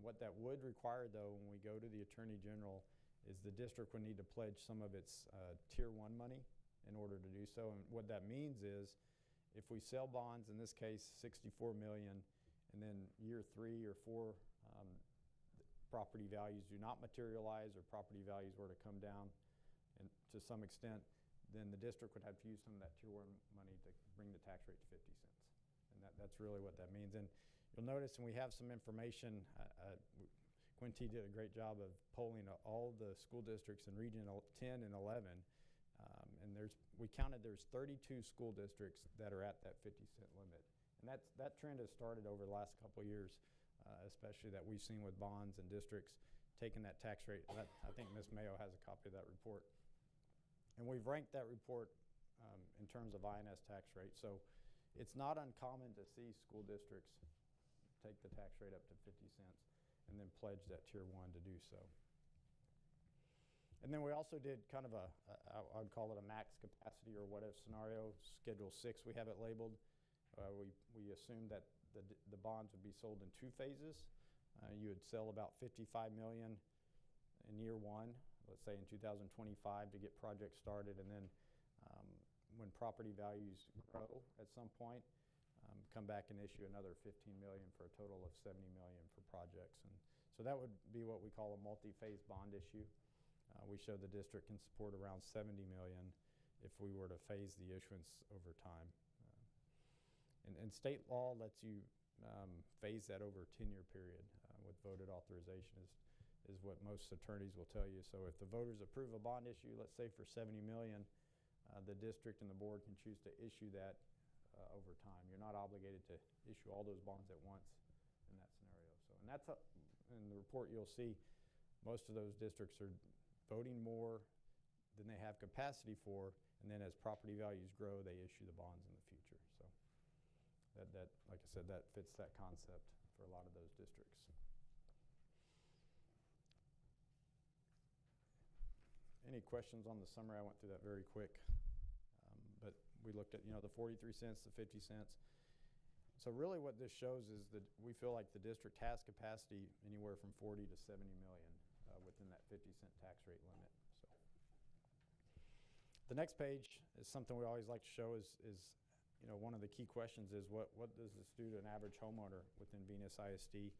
What that would require, though, when we go to the Attorney General, is the district would need to pledge some of its Tier 1 money in order to do so. And what that means is if we sell bonds, in this case 64 million, and then year 3 or 4 property values do not materialize or property values were to come down and to some extent, then the district would have to use some of that Tier 1 money to bring the tax rate to 50 cents. And that's really what that means. And you'll notice, and we have some information, Quinty did a great job of polling all the school districts in Region 10 and 11. And we counted there's 32 school districts that are at that 50-cent limit. And that trend has started over the last couple of years, especially that we've seen with bonds and districts taking that tax rate. I think Ms. Mayo has a copy of that report. And we've ranked that report in terms of INS tax rate. So it's not uncommon to see school districts take the tax rate up to 50 cents and then pledge that Tier 1 to do so. And then we also did kind of I would call it a max capacity or what if scenario. Schedule 6, we have it labeled. We assumed that the bonds would be sold in 2 phases. You would sell about 55 million in year 1, let's say in 2025 to get projects started, and then when property values grow at some point, come back and issue another 15 million for a total of 70 million for projects. And so that would be what we call a multi-phase bond issue. We show the district can support around 70 million if we were to phase the issuance over time. And state law lets you phase that over a 10-year period with voted authorization is what most attorneys will tell you. So if the voters approve a bond issue, let's say for 70 million, the district and the board can choose to issue that over time. You're not obligated to issue all those bonds at once in that scenario. So, and that's in the report you'll see most of those districts are voting more than they have capacity for, and then as property values grow, they issue the bonds in the future. So that like I said, that fits that concept for a lot of those districts. Any questions on the summary? I went through that very quick. But we looked at, the 43 cents, the 50 cents. So really what this shows is that we feel like the district has capacity anywhere from 40 to 70 million within that 50-cent tax rate limit. So the next page is something we always like to show is one of the key questions is what does this do to an average homeowner within Venus ISD?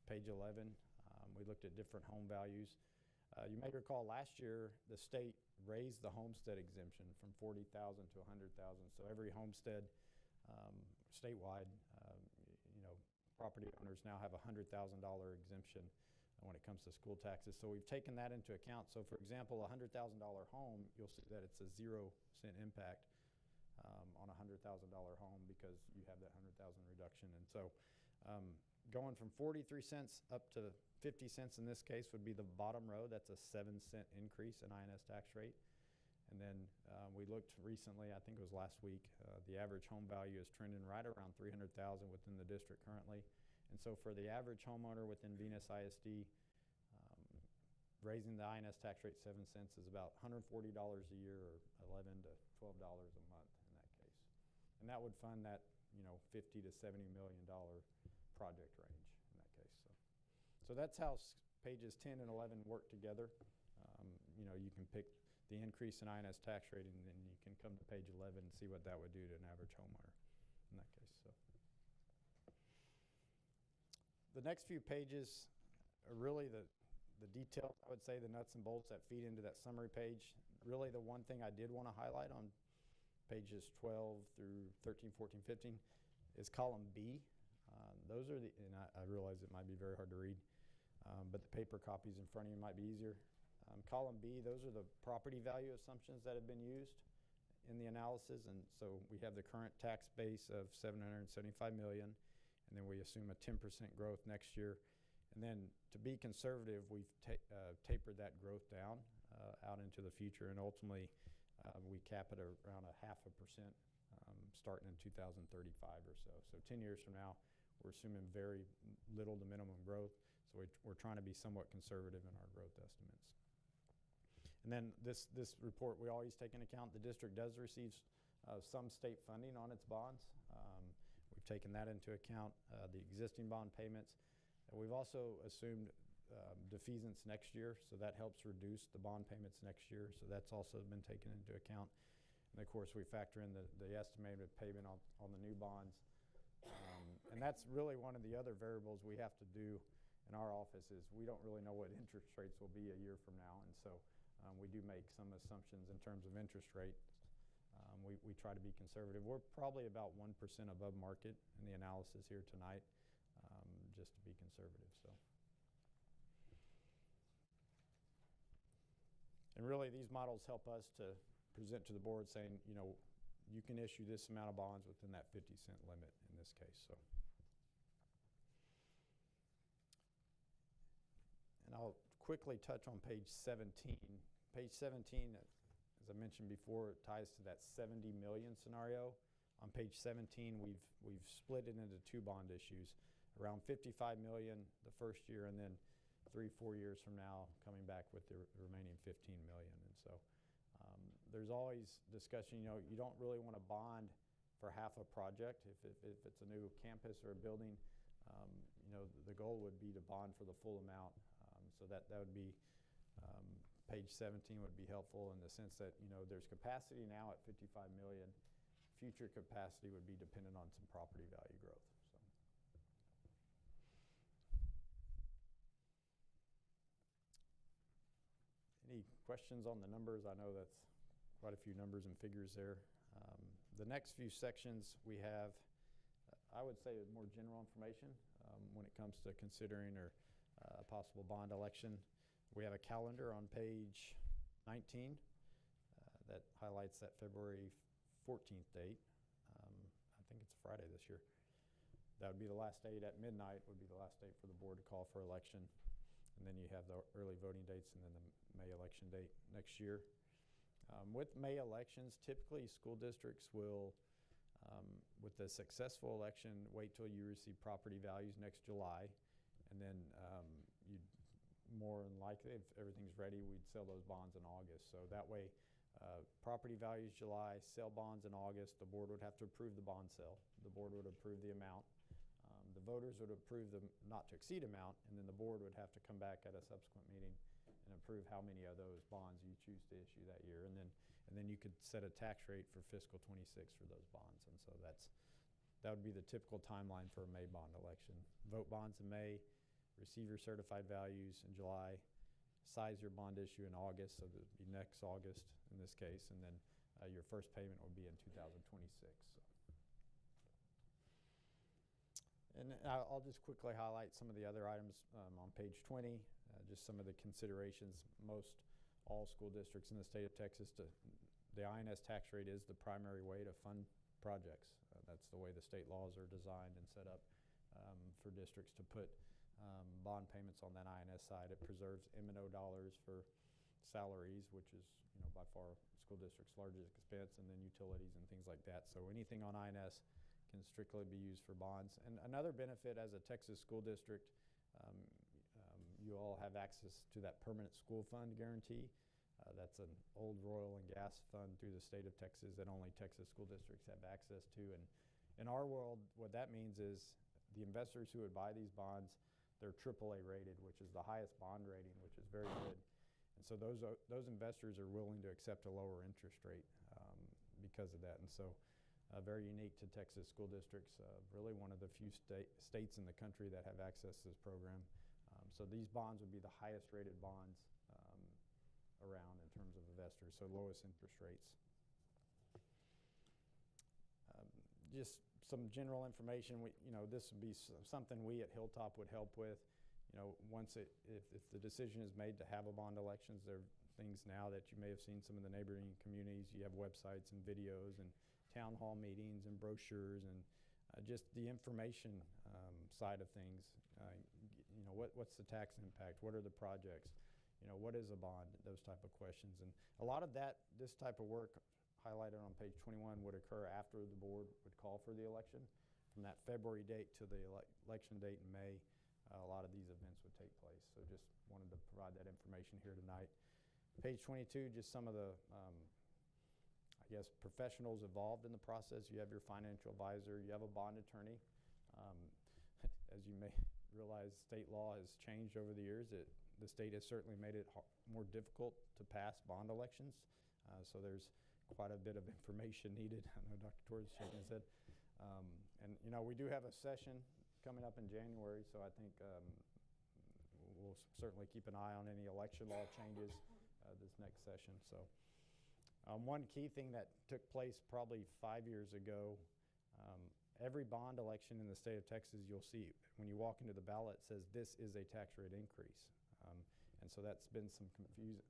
Page 11, we looked at different home values. You may recall last year the state raised the homestead exemption from $40,000 to $100,000. So every homestead statewide, property owners now have a $100,000 exemption when it comes to school taxes. So we've taken that into account. So for example, a $100,000 home, you'll see that it's a 0-cent impact on a $100,000 home because you have that $100,000 reduction. And so going from 43 cents up to 50 cents in this case would be the bottom row. That's a 7-cent increase in INS tax rate. And then we looked recently, I think it was last week, the average home value is trending right around $300,000 within the district currently. And so for the average homeowner within Venus ISD, raising the INS tax rate 7 cents is about $140 a year or $11 to $12 a month in that case. And that would fund that $50 to $70 million project range in that case. So that's how pages 10 and 11 work together. You can pick the increase in INS tax rate, and then you can come to page 11 and see what that would do to an average homeowner in that case. So the next few pages are really the details, I would say, the nuts and bolts that feed into that summary page. Really the one thing I did want to highlight on pages 12 through 13, 14, 15 is column B. Those are and I realize it might be very hard to read, but the paper copies in front of you might be easier. Column B, those are the property value assumptions that have been used in the analysis, and so we have the current tax base of $775 million, and then we assume a 10% growth next year. And then to be conservative, we've tapered that growth down out into the future, and ultimately we cap it around 0.5% starting in 2035 or so. So 10 years from now, we're assuming very little to minimum growth, so we're trying to be somewhat conservative in our growth estimates. And then this report, we always take into account the district does receive some state funding on its bonds. We've taken that into account, the existing bond payments. And we've also assumed defeasance next year, so that helps reduce the bond payments next year. So that's also been taken into account. And of course, we factor in the estimated payment on the new bonds. And that's really one of the other variables we have to do in our office is we don't really know what interest rates will be a year from now. And so we do make some assumptions in terms of interest rates. We try to be conservative. We're probably about 1% above market in the analysis here tonight, just to be conservative. So, and really these models help us to present to the board saying, you can issue this amount of bonds within that 50-cent limit in this case. So, and I'll quickly touch on page 17. Page 17, as I mentioned before, it ties to that 70 million scenario. On page 17, we've split it into two bond issues, around 55 million the first year, and then 3-4 years from now coming back with the remaining 15 million. And so there's always discussion. You don't really want to bond for half a project. If it's a new campus or a building, the goal would be to bond for the full amount. So that would be page 17 would be helpful in the sense that there's capacity now at 55 million. Future capacity would be dependent on some property value growth. So, any questions on the numbers? I know that's quite a few numbers and figures there. The next few sections we have, I would say, more general information when it comes to considering a possible bond election. We have a calendar on page 19 that highlights that February 14th date. I think it's a Friday this year. That would be the last date at midnight would be the last date for the board to call for election. And then you have the early voting dates and then the May election date next year. With May elections, typically school districts will, with a successful election, wait till you receive property values next July. And then you'd more than likely, if everything's ready, we'd sell those bonds in August. So that way, property values July, sell bonds in August. The board would have to approve the bond sale. The board would approve the amount. The voters would approve the not to exceed amount, and then the board would have to come back at a subsequent meeting and approve how many of those bonds you choose to issue that year. And then you could set a tax rate for fiscal 26 for those bonds. And so that would be the typical timeline for a May bond election. Vote bonds in May. Receive your certified values in July, size your bond issue in August, so that would be next August in this case, and then your first payment would be in 2026. So. And I'll just quickly highlight some of the other items on page 20, just some of the considerations. Most all school districts in the state of Texas, the INS tax rate is the primary way to fund projects. That's the way the state laws are designed and set up for districts to put bond payments on that INS side. It preserves M&O dollars for salaries, which is by far school district's largest expense, and then utilities and things like that. So anything on INS can strictly be used for bonds. And another benefit as a Texas school district, you all have access to that permanent school fund guarantee. That's an old oil and gas fund through the state of Texas that only Texas school districts have access to. And In our world, what that means is the investors who would buy these bonds, they're AAA rated, which is the highest bond rating, which is very good. And so those investors are willing to accept a lower interest rate because of that. And so very unique to Texas school districts, really one of the few states in the country that have access to this program. So these bonds would be the highest rated bonds around in terms of investors, so lowest interest rates. Just some general information. This would be something we at Hilltop would help with. If the decision is made to have a bond elections, there are things now that you may have seen some of the neighboring communities. You have websites and videos and town hall meetings and brochures and just the information side of things. What's the tax impact? What are the projects? What is a bond? Those type of questions. And a lot of this type of work highlighted on page 21 would occur after the board would call for the election. From that February date to the election date in May, a lot of these events would take place. So just wanted to provide that information here tonight. Page 22, just some of the professionals involved in the process. You have your financial advisor, you have a bond attorney. As you may realize, state law has changed over the years. The state has certainly made it more difficult to pass bond elections. So there's quite a bit of information needed. I know Dr. Torres is shaking his head. We do have a session coming up in January, so I think we'll certainly keep an eye on any election law changes this next session. So one key thing that took place probably 5 years ago, every bond election in the state of Texas, you'll see when you walk into the ballot, it says this is a tax rate increase. And so that's been some confusion.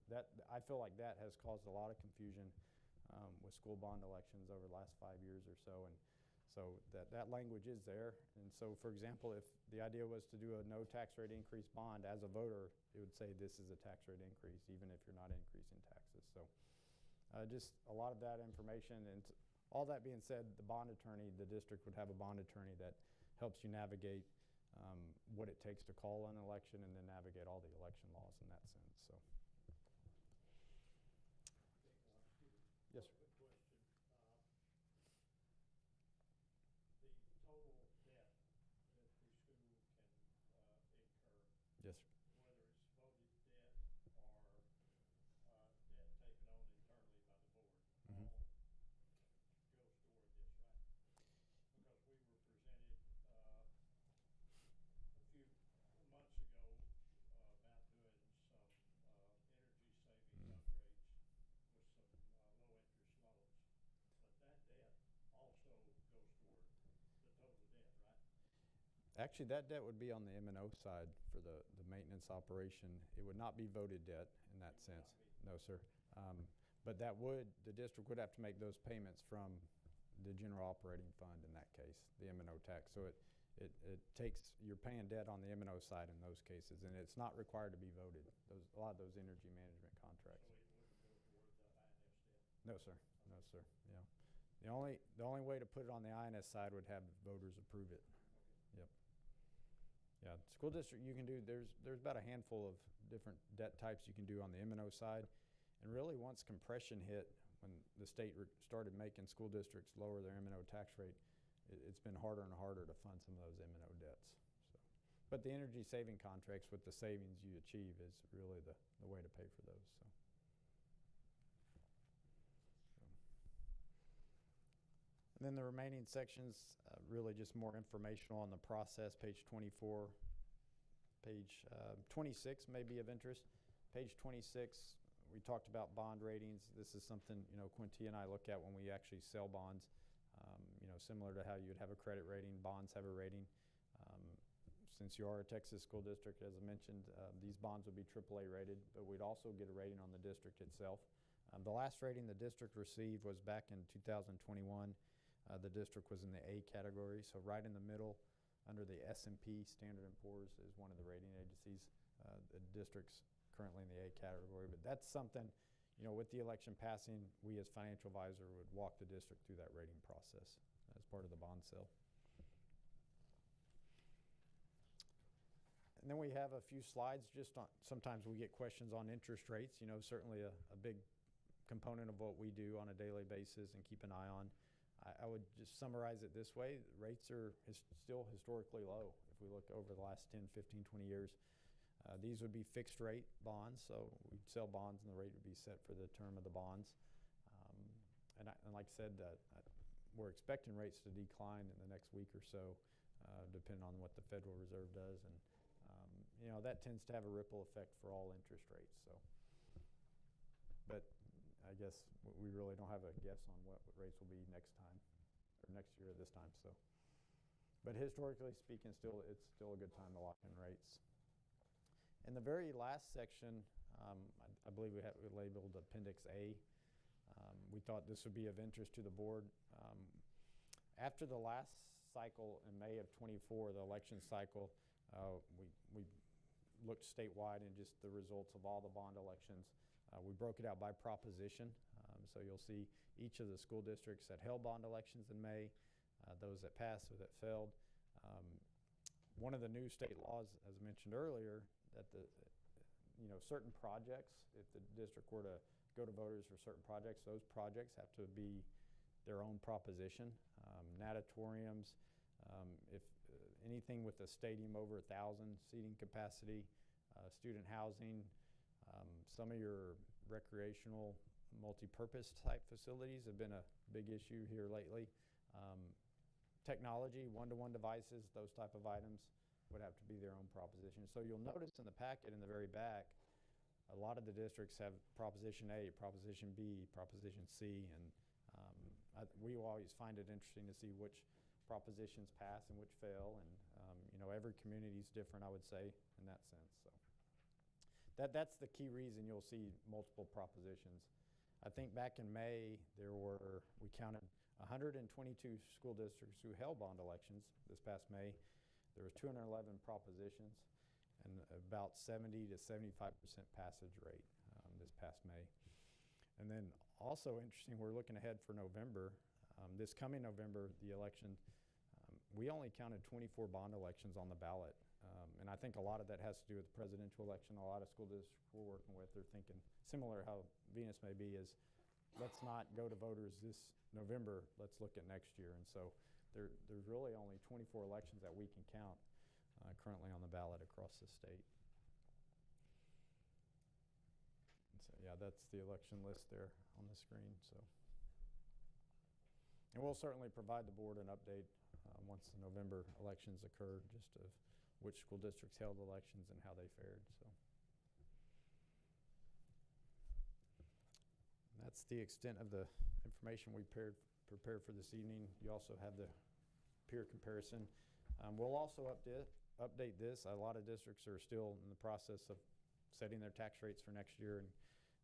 I feel like that has caused a lot of confusion with school bond elections over the last 5 years or so. And so that language is there. And so, for example, if the idea was to do a no tax rate increase bond, as a voter, it would say this is a tax rate increase, even if you're not increasing taxes. So just a lot of that information. And all that being said, the bond attorney, the district would have a bond attorney that helps you navigate what it takes to call an election and then navigate all the election laws in that sense. So. Yes, sir. Quick question. The total debt that the school can incur, Yes, sir. whether it's voted debt or debt taken on internally by the board, Mhm. all goes toward this, right? Because we were presented a few months ago about doing some energy savings upgrades with some low-interest loans. But that debt also goes toward the total debt, right? Actually, that debt would be on the M&O side for the maintenance operation. It would not be voted debt in that sense. No, sir. But the district would have to make those payments from the general operating fund in that case, the M&O tax. So you're paying debt on the M&O side in those cases, and it's not required to be voted. A lot of those energy management contracts. So it wouldn't go toward the INS debt? No, sir. No, sir. Yeah. The only way to put it on the INS side would have voters approve it. Yep. Yeah. School district, you can do. There's about a handful of different debt types you can do on the M&O side, and really once compression hit, when the state started making school districts lower their M&O tax rate, it's been harder and harder to fund some of those M&O debts. So, but the energy saving contracts with the savings you achieve is really the way to pay for those. So. And then the remaining sections, really just more informational on the process. Page 24, page 26 may be of interest. Page 26, we talked about bond ratings. This is something, Quinty and I look at when we actually sell bonds. Similar to how you would have a credit rating, bonds have a rating. Since you are a Texas school district, as I mentioned, these bonds would be AAA rated, but we'd also get a rating on the district itself. The last rating the district received was back in 2021. The district was in the A category, so right in the middle under the S&P Standard & Poor's is one of the rating agencies. The district's currently in the A category, but that's something, with the election passing, we as financial advisor would walk the district through that rating process as part of the bond sale. And then we have a few slides just on, sometimes we get questions on interest rates, certainly a big component of what we do on a daily basis and keep an eye on. I would just summarize it this way. Rates are still historically low. If we look over the last 10, 15, 20 years, these would be fixed rate bonds. So we'd sell bonds and the rate would be set for the term of the bonds. And like I said, we're expecting rates to decline in the next week or so, depending on what the Federal Reserve does. And, that tends to have a ripple effect for all interest rates. So, but I guess we really don't have a guess on what rates will be next time or next year at this time. So, but historically speaking, it's still a good time to lock in rates. In the very last section, I believe we labeled Appendix A. We thought this would be of interest to the board. After the last cycle in May of '24, the election cycle, we looked statewide and just the results of all the bond elections. We broke it out by proposition. So you'll see each of the school districts that held bond elections in May, those that passed or that failed. One of the new state laws, as mentioned earlier, that certain projects, if the district were to go to voters for certain projects, those projects have to be their own proposition. Natatoriums, if anything with a stadium over 1,000 seating capacity, student housing, some of your recreational multi-purpose type facilities have been a big issue here lately. Technology, one-to-one devices, those type of items would have to be their own proposition. So you'll notice in the packet in the very back, a lot of the districts have Proposition A, Proposition B, Proposition C, and we always find it interesting to see which propositions pass and which fail, and every community is different, I would say, in that sense. So that's the key reason you'll see multiple propositions. I think back in May, we counted 122 school districts who held bond elections this past May. There was 211 propositions and about 70 to 75% passage rate this past May. And then also interesting, we're looking ahead for November. This coming November, the election, we only counted 24 bond elections on the ballot. And I think a lot of that has to do with the presidential election. A lot of school districts we're working with are thinking similar how Venus may be is, let's not go to voters this November, let's look at next year. And so there's really only 24 elections that we can count currently on the ballot across the state. And so yeah, that's the election list there on the screen. So, and we'll certainly provide the board an update once the November elections occur, just of which school districts held elections and how they fared. So that's the extent of the information we prepared for this evening. You also have the peer comparison. We'll also update this. A lot of districts are still in the process of setting their tax rates for next year, and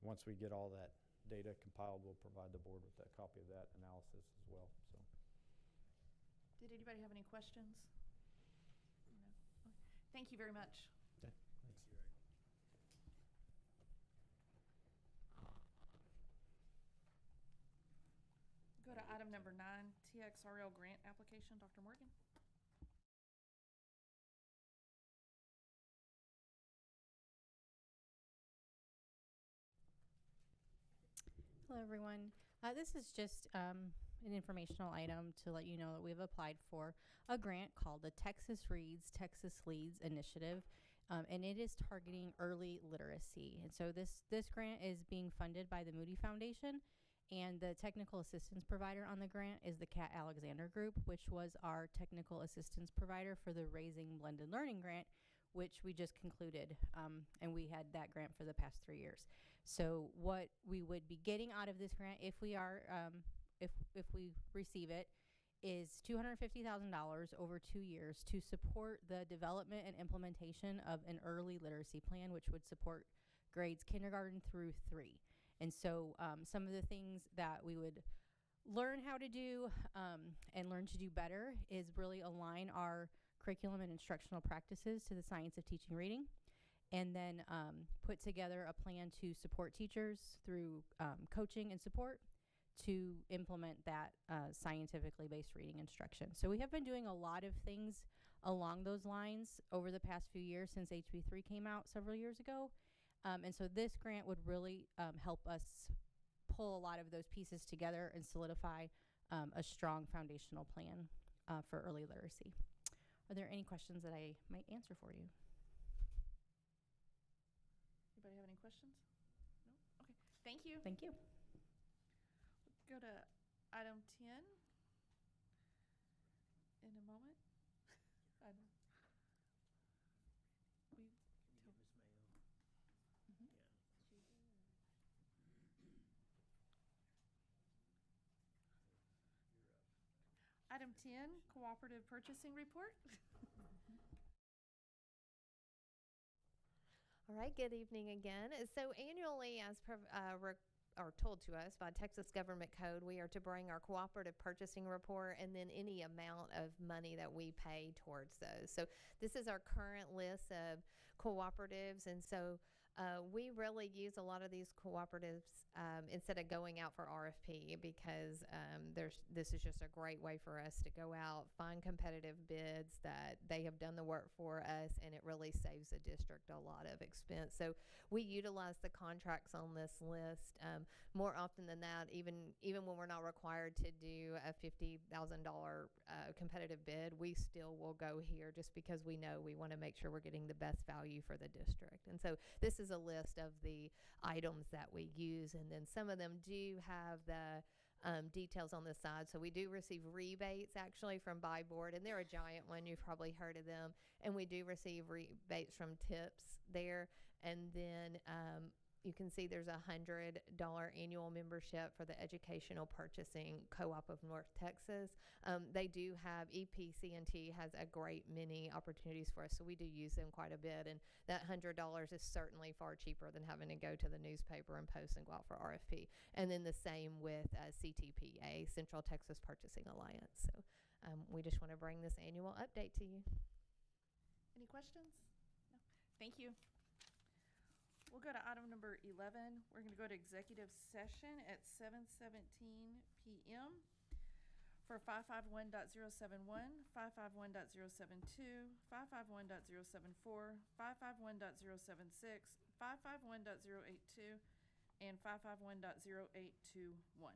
once we get all that data compiled, we'll provide the board with a copy of that analysis as well. So, Did anybody have any questions? No. Okay. Thank you very much. okay, thanks. Go to item number 9, TXRL grant application. Dr. Morgan. Hello, everyone. This is just an informational item to let you know that we've applied for a grant called the Texas Reads, Texas Leads Initiative, and it is targeting early literacy. And so this grant is being funded by the Moody Foundation, and the technical assistance provider on the grant is the Kat Alexander Group, which was our technical assistance provider for the Raising Blended Learning grant, which we just concluded, and we had that grant for the past 3 years. So what we would be getting out of this grant, if we are, if we receive it, is $250,000 over 2 years to support the development and implementation of an early literacy plan, which would support grades kindergarten through 3. And so some of the things that we would learn how to do and learn to do better is really align our curriculum and instructional practices to the science of teaching reading, and then put together a plan to support teachers through coaching and support to implement that scientifically based reading instruction. So we have been doing a lot of things along those lines over the past few years since HB3 came out several years ago. And so this grant would really help us pull a lot of those pieces together and solidify a strong foundational plan for early literacy. Are there any questions that I might answer for you? Anybody have any questions? No? Okay, thank you. Thank you. Go to item 10 in a moment. I know. Can you get Ms. Mayo? Mhm. Yeah. You're up. Item 10, cooperative purchasing report. All right, good evening again. So annually, as are told to us by Texas Government Code, we are to bring our cooperative purchasing report and then any amount of money that we pay towards those. So this is our current list of cooperatives, and so we really use a lot of these cooperatives instead of going out for RFP because this is just a great way for us to go out, find competitive bids that they have done the work for us, and it really saves the district a lot of expense. So we utilize the contracts on this list more often than that, even when we're not required to do a $50,000 competitive bid, we still will go here just because we know we want to make sure we're getting the best value for the district. And so this is a list of the items that we use, and then some of them do have the details on the side. So we do receive rebates actually from Buy Board, and they're a giant one. You've probably heard of them. And we do receive rebates from tips there. And then you can see there's a $100 annual membership for the Educational Purchasing Co-op of North Texas. They do have EPC&T has a great many opportunities for us, so we do use them quite a bit. And that $100 is certainly far cheaper than having to go to the newspaper and post and go out for RFP. And then the same with CTPA, Central Texas Purchasing Alliance. So we just want to bring this annual update to you. Any questions? No. Thank you. We'll go to item number 11. We're going to go to executive session at 7:17 p.m. for 551.071, 551.072, 551.074, 551.076, 551.082, and 551.0821.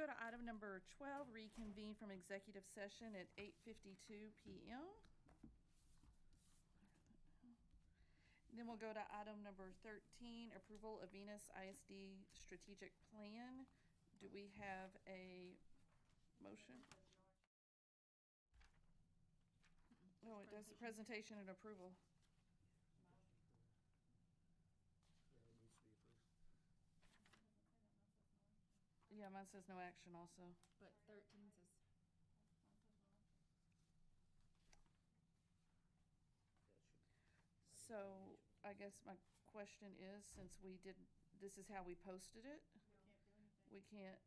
go to item number 12, reconvene from executive session at 8:52 PM. Then we'll go to item number 13, approval of Venus ISD strategic plan. Do we have a motion? Oh, it does, presentation and approval. Yeah, mine says no action also. But 13 says. So I guess my question is, since we did, this is how we posted it? We can't.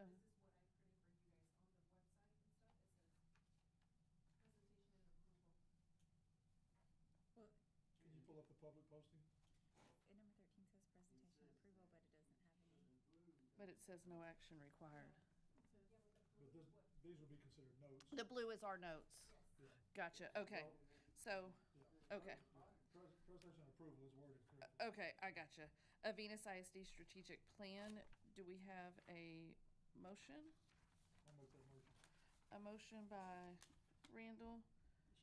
Uh, Well, Can you pull up the public posting? number 13 says presentation and approval, but it doesn't have any. But it says no action required. But these will be considered notes. The blue is our notes. Yeah. Gotcha, okay. So, Yeah. okay. Presentation and approval is worded correctly. Okay, I gotcha. A Venus ISD strategic plan, do we have a motion? I'll make that motion. A motion by Randall.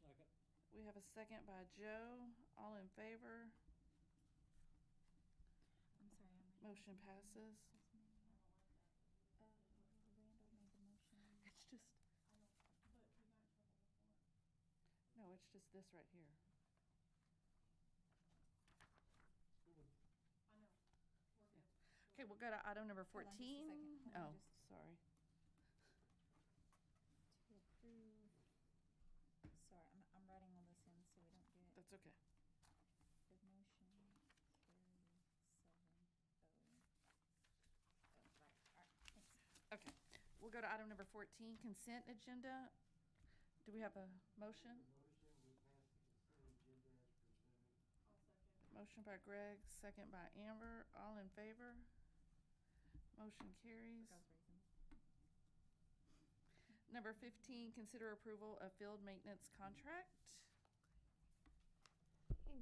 Second. We have a second by Joe. All in favor? I'm sorry, I'm. Motion passes. Randall made the motion. It's just. No, it's just this right here. Okay, we'll go to item number Hold on just a 14. second. Hold on Oh, just- sorry. To approve. Sorry, I'm writing all this in so we don't get That's okay. the motion carry 7-0. Oh, right, all right, thanks. Okay, we'll go to item number 14, consent agenda. Do we have a motion? Motion by Greg, second by Amber. All in favor? Motion carries. Number 15, consider approval of field maintenance contract.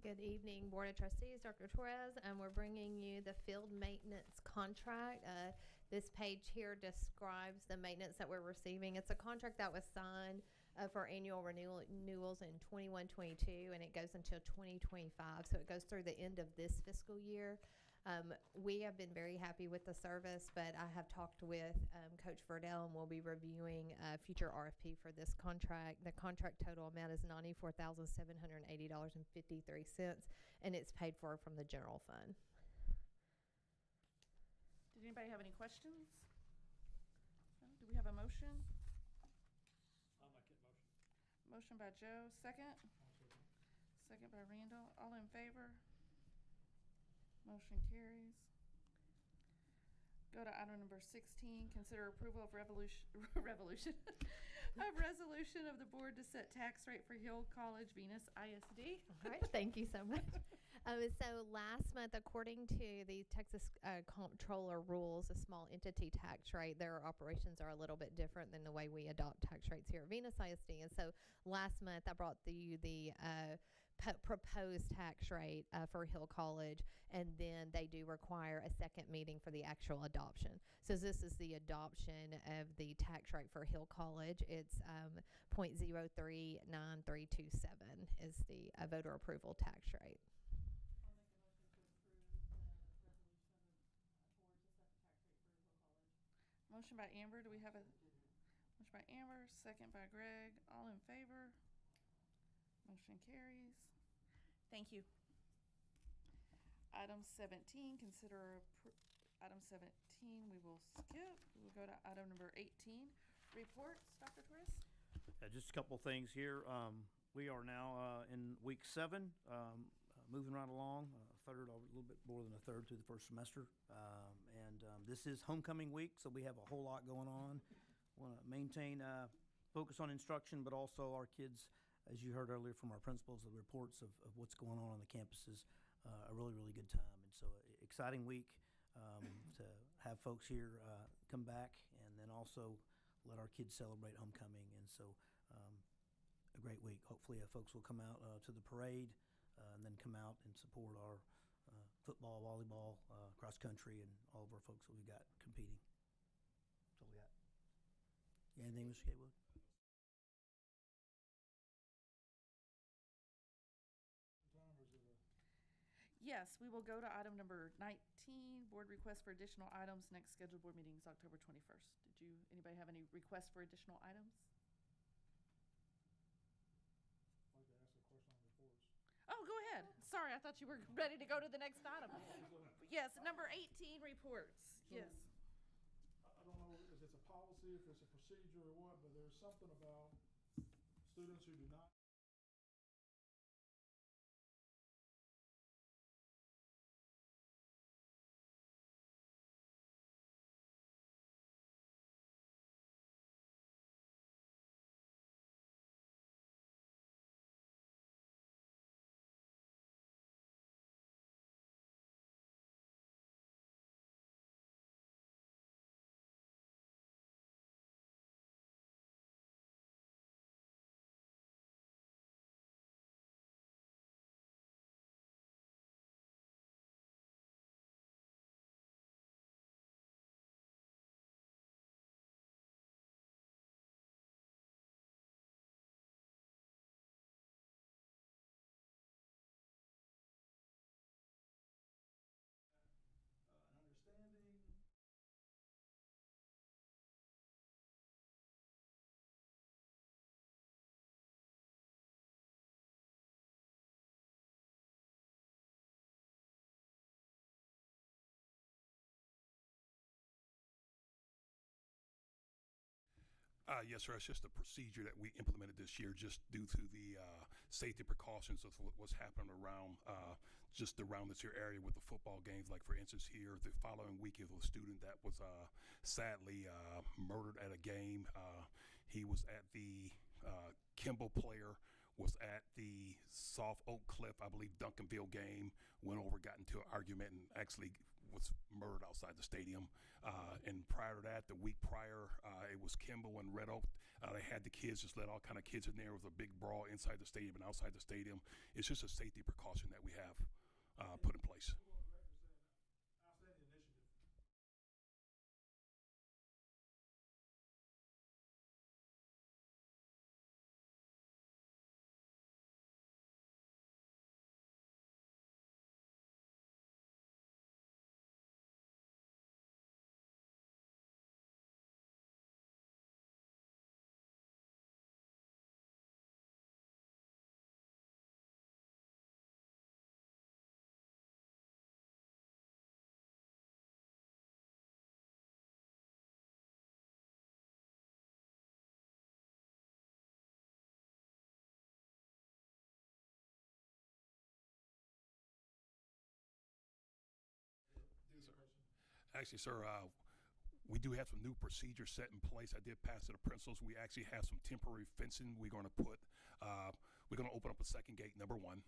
Good evening, Board of Trustees, Dr. Torres, and we're bringing you the field maintenance contract. This page here describes the maintenance that we're receiving. It's a contract that was signed for annual renewals in 21-22, and it goes until 2025, so it goes through the end of this fiscal year. We have been very happy with the service, but I have talked with Coach Verdell, and we'll be reviewing future RFP for this contract. The contract total amount is $94,780.53, and it's paid for from the general fund. Did anybody have any questions? No? Do we have a motion? I'll make that motion. Motion by Joe, second. I'll second. Second by Randall. All in favor? Motion carries. Go to item number 16, consider approval of resolution of the board to set tax rate for Hill College Venus ISD. All right, thank you so much. So last month, according to the Texas Comptroller rules, a small entity tax rate, their operations are a little bit different than the way we adopt tax rates here at Venus ISD. And so last month, I brought you the proposed tax rate for Hill College, and then they do require a second meeting for the actual adoption. So this is the adoption of the tax rate for Hill College. It's 0.039327 is the voter approval tax rate. Motion by Amber. Do we have a motion by Amber, second by Greg. All in favor? Motion carries. Thank you. Item 17, consider item 17 we will skip. We will go to item number 18, reports. Dr. Torres? Just a couple things here. We are now in week 7, moving right along, a little bit more than a third through the first semester. This is homecoming week, so we have a whole lot going on. Want to maintain focus on instruction, but also our kids, as you heard earlier from our principals, the reports of what's going on the campuses, a really, really good time. And so exciting week to have folks here come back, and then also let our kids celebrate homecoming. And so a great week. Hopefully folks will come out to the parade and then come out and support our football, volleyball, cross country, and all of our folks that we got competing. That's all we got. Anything, Mr. Gatewood? Time, or is it a? Yes, we will go to item number 19, board request for additional items. Next scheduled board meeting is October 21st. Anybody have any requests for additional items? I'd like to ask a question on reports. Oh, go ahead. Sorry, I thought you were ready to go to the next item. Yes, number 18, reports. So- Yes. I don't know if it's a policy, if it's a procedure or what, but there's something about students who do not. An understanding. Yes, sir. It's just a procedure that we implemented this year just due to the safety precautions of what's happening around just around this here area with the football games. Like, for instance, here the following week, it was a student that was sadly murdered at a game. He was at the Kimball player was at the Soft Oak Cliff, I believe, Duncanville game, went over, got into an argument, and actually was murdered outside the stadium. And prior to that, the week prior, it was Kimball and Red Oak. They had the kids, just let all kind of kids in there. It was a big brawl inside the stadium and outside the stadium. It's just a safety precaution that we have put in place. Outstanding initiative. Actually, sir, we do have some new procedures set in place. I did pass to the principals. We actually have some temporary fencing. We're going to open up a second gate, number 1,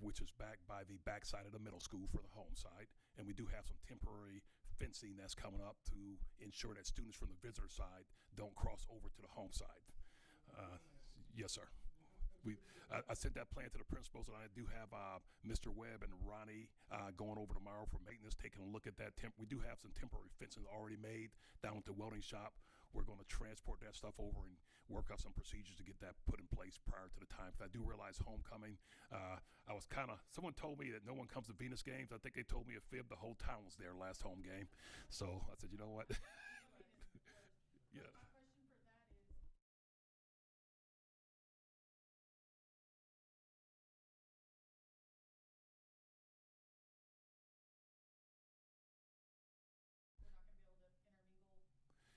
which is back by the backside of the middle school for the home side. And we do have some temporary fencing that's coming up to ensure that students from the visitor side don't cross over to the home side. Yes, sir. I sent that plan to the principals, and I do have Mr. Webb and Ronnie going over tomorrow for maintenance, taking a look at that. We do have some temporary fencing already made down at the welding shop. We're going to transport that stuff over and work out some procedures to get that put in place prior to the time. I do realize homecoming. Someone told me that no one comes to Venus games. I think they told me a fib. The whole town was there last home game. So I said, you know what? Yeah.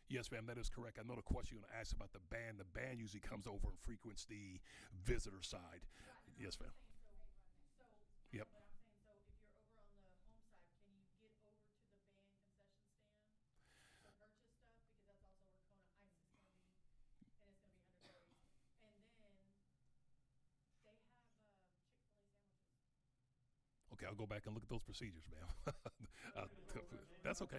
Yes, ma'am, that is correct. I know the question you're going to ask about the band. The band usually comes over and frequents the visitor side. Yes, ma'am. Yep. Okay, I'll go back and look at those procedures, ma'am. That's okay.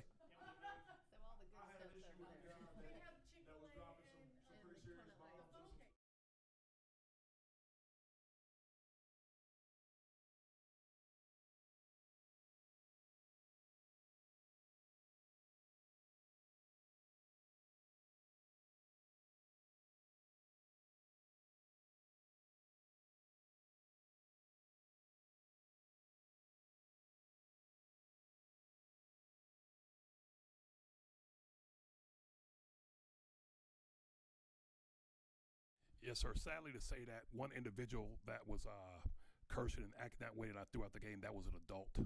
Yes, sir. Sadly to say that one individual that was cursing and acting that way that I threw out the game, that was an adult.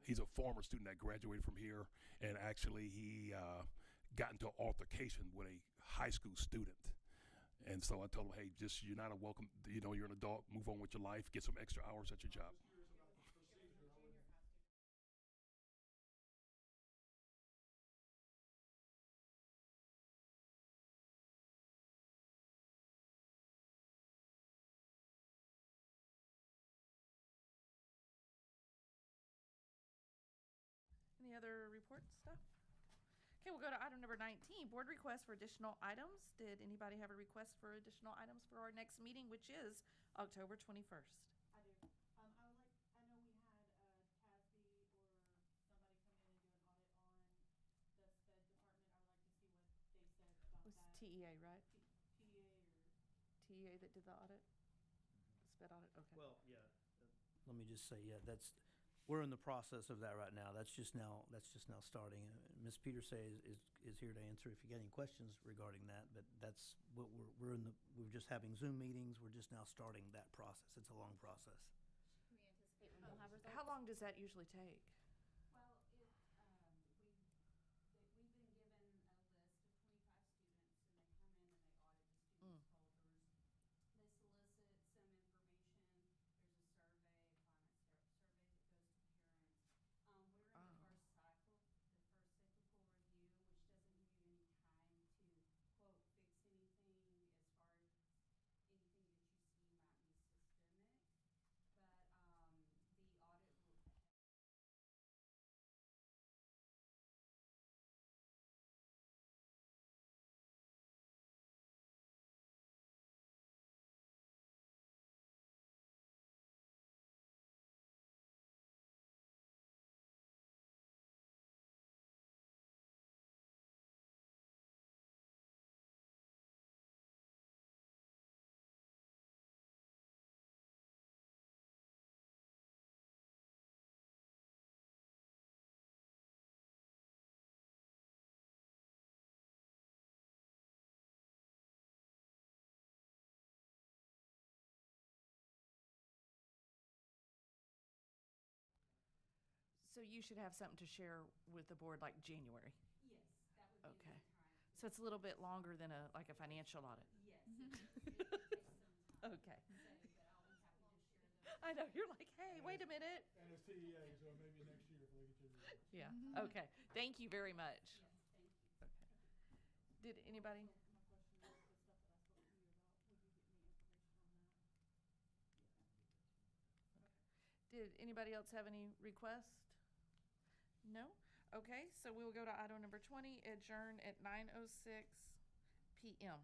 He's a former student that graduated from here, and actually he got into an altercation with a high school student. And so I told him, hey, just you're not a welcome, you're an adult, move on with your life, get some extra hours at your job. Any other report stuff? Okay, we'll go to item number 19, board request for additional items. Did anybody have a request for additional items for our next meeting, which is October 21st? I do. I know we had TASB or somebody come in and do an audit on the sped department. I would like to see what they said about It was that. TEA, right? TEA or TEA that did the audit? Sped audit, okay. Well, yeah, let me just say, yeah, we're in the process of that right now. That's just now starting. Ms. Peterse is here to answer if you got any questions regarding that, but that's what we're just having Zoom meetings. We're just now starting that process. It's a long process. Can we anticipate when we'll have results? How long does that usually take? Well, we've been given a list of 25 students, and they come in and they audit the students' folders. They solicit some information. There's a survey, a climate survey that goes to parents. We're in the first cycle, the first cyclical review, which doesn't give you any time to, quote, fix anything as far as anything that you see might be systemic. But the audit will So you should have something to share with the board like January. Yes, that would be Okay. a good time. So it's a little bit longer than a financial audit. Yes, it would take some time Okay. to say, but I'll be happy to share those. I know, you're like, hey, wait a minute. And it's TEA, so maybe next year if they get your results. Yeah, okay. Thank you very much. Yes, thank you. Okay. Did anybody? So my question is, the stuff that I spoke to you about, will you get me information on that? Did anybody else have any requests? No? Okay, so we will go to item number 20, adjourn at 9:06 p.m.